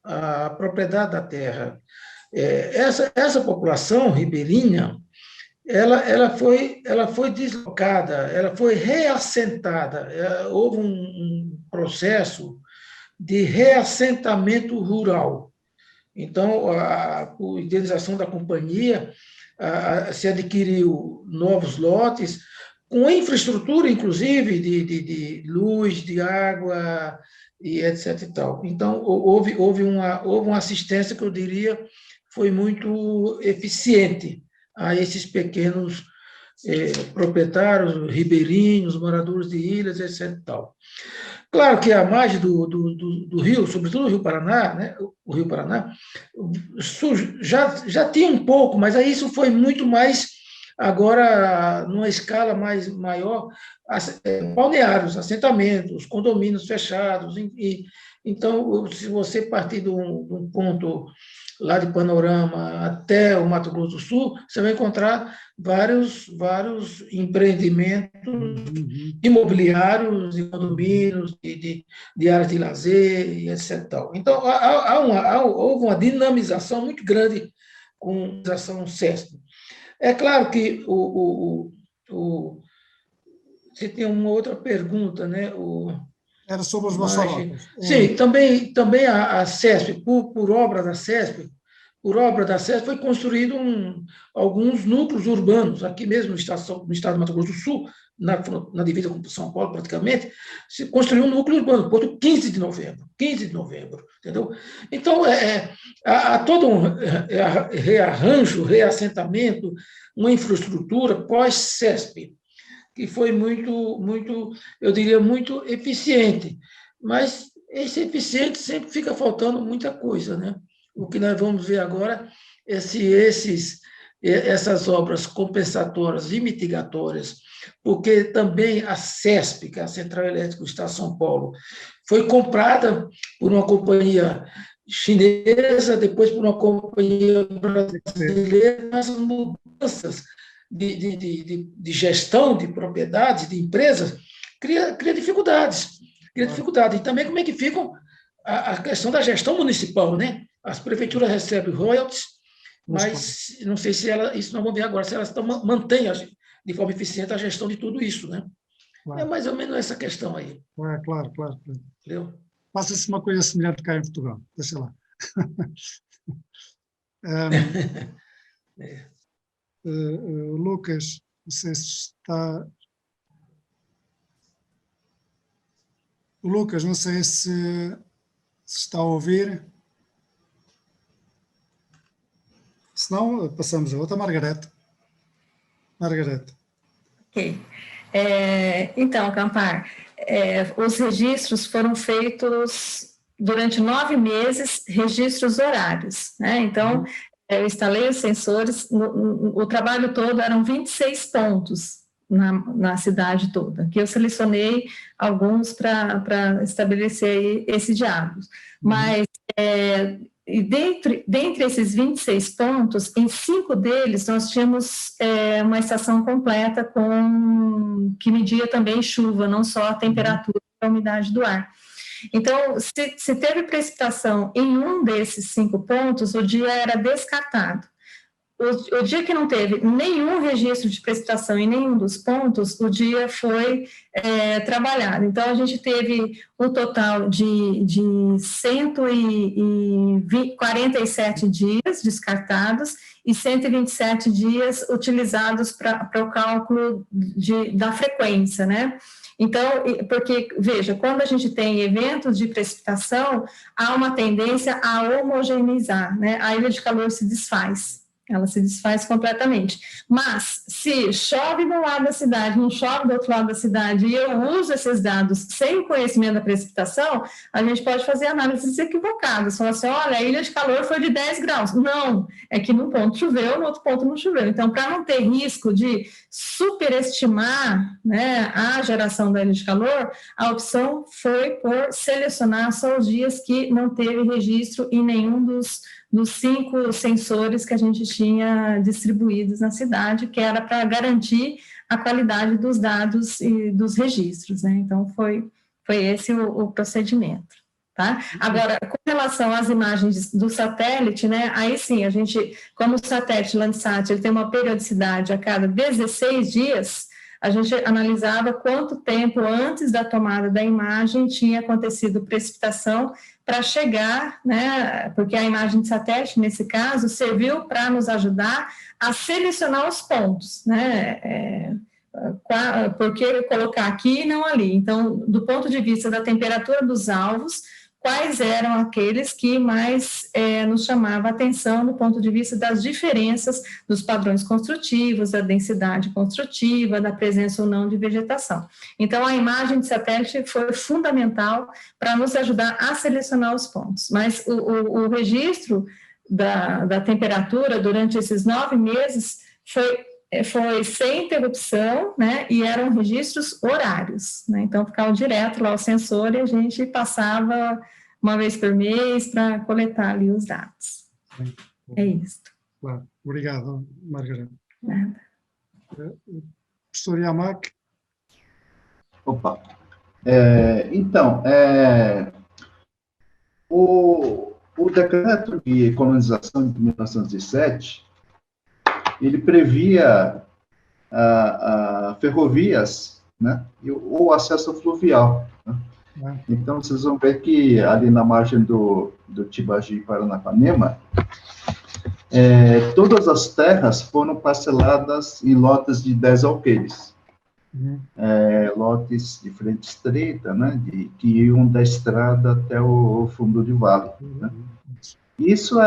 a propriedade da terra. Essa população ribeirinha, ela foi deslocada, ela foi reassentada. Houve um processo de reassentamento rural. Então, por indenização da companhia, se adquiriu novos lotes, com infraestrutura, inclusive, de luz, de água, e etc. E tal. Então, houve uma assistência que eu diria foi muito eficiente a esses pequenos proprietários, ribeirinhos, moradores de ilhas, etc. E tal. Claro que a margem do rio, sobretudo o Rio Paraná, né, o Rio Paraná, já tinha um pouco, mas aí isso foi muito mais, agora, numa escala maior, balneários, assentamentos, condomínios fechados. Então, se você partir de um ponto lá de Panorama até o Mato Grosso do Sul, você vai encontrar vários empreendimentos imobiliários, de condomínios, de áreas de lazer, e etc. Então, houve uma dinamização muito grande com a ação CESP. É claro que você tem uma outra pergunta, né? Era sobre os Moçorocas. Sim, também a CESP, por obra da CESP, foi construído alguns núcleos urbanos, aqui mesmo no estado do Mato Grosso do Sul, na divisa com São Paulo, praticamente, se construiu um núcleo urbano, Porto 15 de novembro, entendeu? Então, há todo um rearranjo, reassentamento, uma infraestrutura pós-CESP, que foi muito, eu diria, muito eficiente. Mas esse eficiente sempre fica faltando muita coisa, né? O que nós vamos ver agora é se essas obras compensatórias e mitigatórias, porque também a CESP, que é a Central Elétrica do Estado de São Paulo, foi comprada por uma companhia chinesa, depois por uma companhia brasileira, essas mudanças de gestão de propriedades, de empresas, cria dificuldades. E também como é que fica a questão da gestão municipal, né? As prefeituras recebem royalties, mas não sei se isso nós vamos ver agora, se elas mantêm de forma eficiente a gestão de tudo isso, né? Claro. É mais ou menos essa questão aí. Claro. Entendeu? Passa-se uma coisa semelhante cá em Portugal, deixa lá. Lucas, não sei se está... Lucas, não sei se está a ouvir. Se não, passamos a outra. Margarete. Ok. Então, Campar, os registros foram feitos durante 9 meses, registros horários, né? Então, eu instalei os sensores, o trabalho todo eram 26 pontos na cidade toda, que eu selecionei alguns para estabelecer aí esse diálogo. Mas, e dentre esses 26 pontos, em 5 deles nós tínhamos uma estação completa que media também chuva, não só a temperatura e a umidade do ar. Então, se teve precipitação em um desses 5 pontos, o dia era descartado. O dia que não teve nenhum registro de precipitação em nenhum dos pontos, o dia foi trabalhado. Então, a gente teve um total de 147 dias descartados e 127 dias utilizados para o cálculo da frequência, né? Então, porque, veja, quando a gente tem eventos de precipitação, há uma tendência a homogeneizar, né? A ilha de calor se desfaz. Ela se desfaz completamente. Mas, se chove de um lado da cidade, não chove do outro lado da cidade, e eu uso esses dados sem o conhecimento da precipitação, a gente pode fazer análises equivocadas. Falar assim, olha, a ilha de calor foi de 10 graus. Não, é que num ponto choveu, no outro ponto não choveu. Então, para não ter risco de superestimar, né, a geração da ilha de calor, a opção foi por selecionar só os dias que não teve registro em nenhum dos 5 sensores que a gente tinha distribuídos na cidade, que era para garantir a qualidade dos dados e dos registros, né? Então, foi esse o procedimento, tá? Agora, com relação às imagens do satélite, né? Aí sim, a gente, como o satélite Landsat, ele tem uma periodicidade a cada 16 dias, a gente analisava quanto tempo antes da tomada da imagem tinha acontecido precipitação para chegar, né, porque a imagem de satélite, nesse caso, serviu para nos ajudar a selecionar os pontos, né, porque colocar aqui e não ali. Então, do ponto de vista da temperatura dos alvos, quais eram aqueles que mais nos chamavam a atenção do ponto de vista das diferenças dos padrões construtivos, da densidade construtiva, da presença ou não de vegetação. Então, a imagem de satélite foi fundamental para nos ajudar a selecionar os pontos. Mas o registro da temperatura durante esses 9 meses foi sem interrupção, né, e eram registros horários, né, então ficava direto lá o sensor e a gente passava uma vez por mês para coletar ali os dados. É isso. Claro. Obrigado, Margarida. Nada. Professor Yamaque? Opa. Então, o decreto de colonização de 1907, ele previa ferrovias, né, ou acesso fluvial. Né? Então, vocês vão ver que ali na margem do Tibagi e Paranapanema, todas as terras foram parceladas em lotes de 10 alqueires. Lotes de frente estreita, né, que iam da estrada até o fundo de vale. Né? Isso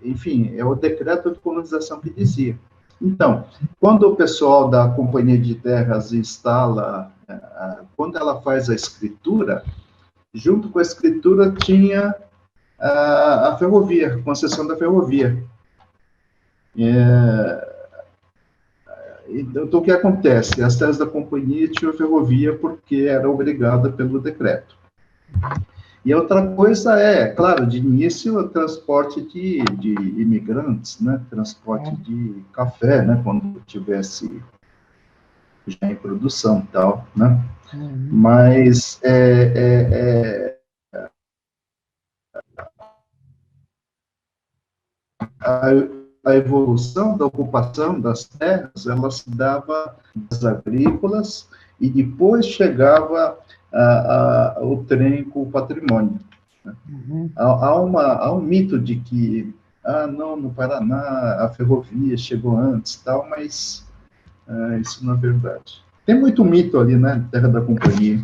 enfim, é o decreto de colonização que dizia. Então, quando o pessoal da Companhia de Terras instala, quando ela faz a escritura, junto com a escritura tinha a ferrovia, a concessão da ferrovia. Então, o que acontece? As terras da companhia tinham ferrovia porque era obrigada pelo decreto. E outra coisa claro, de início, o transporte de imigrantes, né? Transporte de café, né? Quando tivesse já em produção e tal, né? Mas a evolução da ocupação das terras, ela se dava das agrícolas e depois chegava o trem com o patrimônio. Né? Há um mito de que, não, no Paraná a ferrovia chegou antes, tal, mas isso não é verdade. Tem muito mito ali, né, Terra da Companhia.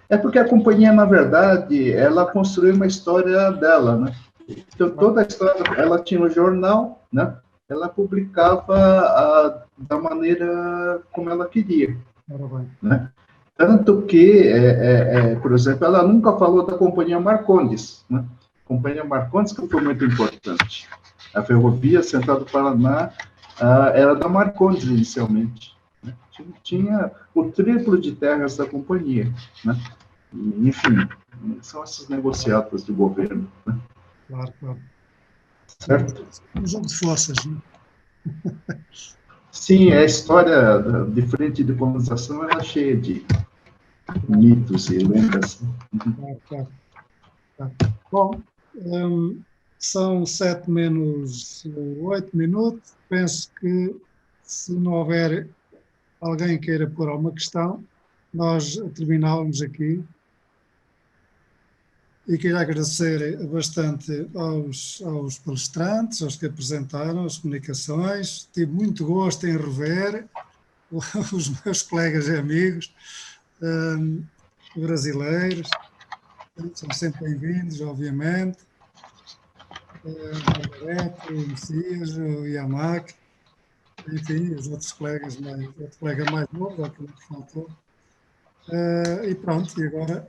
É porque a companhia, na verdade, ela construiu uma história dela, né? Então, toda a história, ela tinha um jornal, né? Ela publicava da maneira como ela queria. Ora bem. Né? Tanto que, por exemplo, ela nunca falou da Companhia Marcondes. Né? A Companhia Marcondes que foi muito importante. A ferrovia Central do Paraná era da Marcondes inicialmente. Né? Tinha o triplo de terras da companhia. Né? E, enfim, são esses negociados do governo. Né? Claro, claro. Certo? Um jogo de forças, né? Sim, a história de frente de colonização era cheia de mitos e lendas. Claro, claro. Bom, são 7 menos 8 minutos. Penso que, se não houver alguém queira pôr alguma questão, nós terminávamos aqui. E queria agradecer bastante aos palestrantes, aos que apresentaram as comunicações. Tive muito gosto em rever os meus colegas e amigos brasileiros. São sempre bem-vindos, obviamente. O Margarete, o Messias, o Yamaki, enfim, os outros colegas, outro colega mais novo, aquele que faltou. E pronto, e agora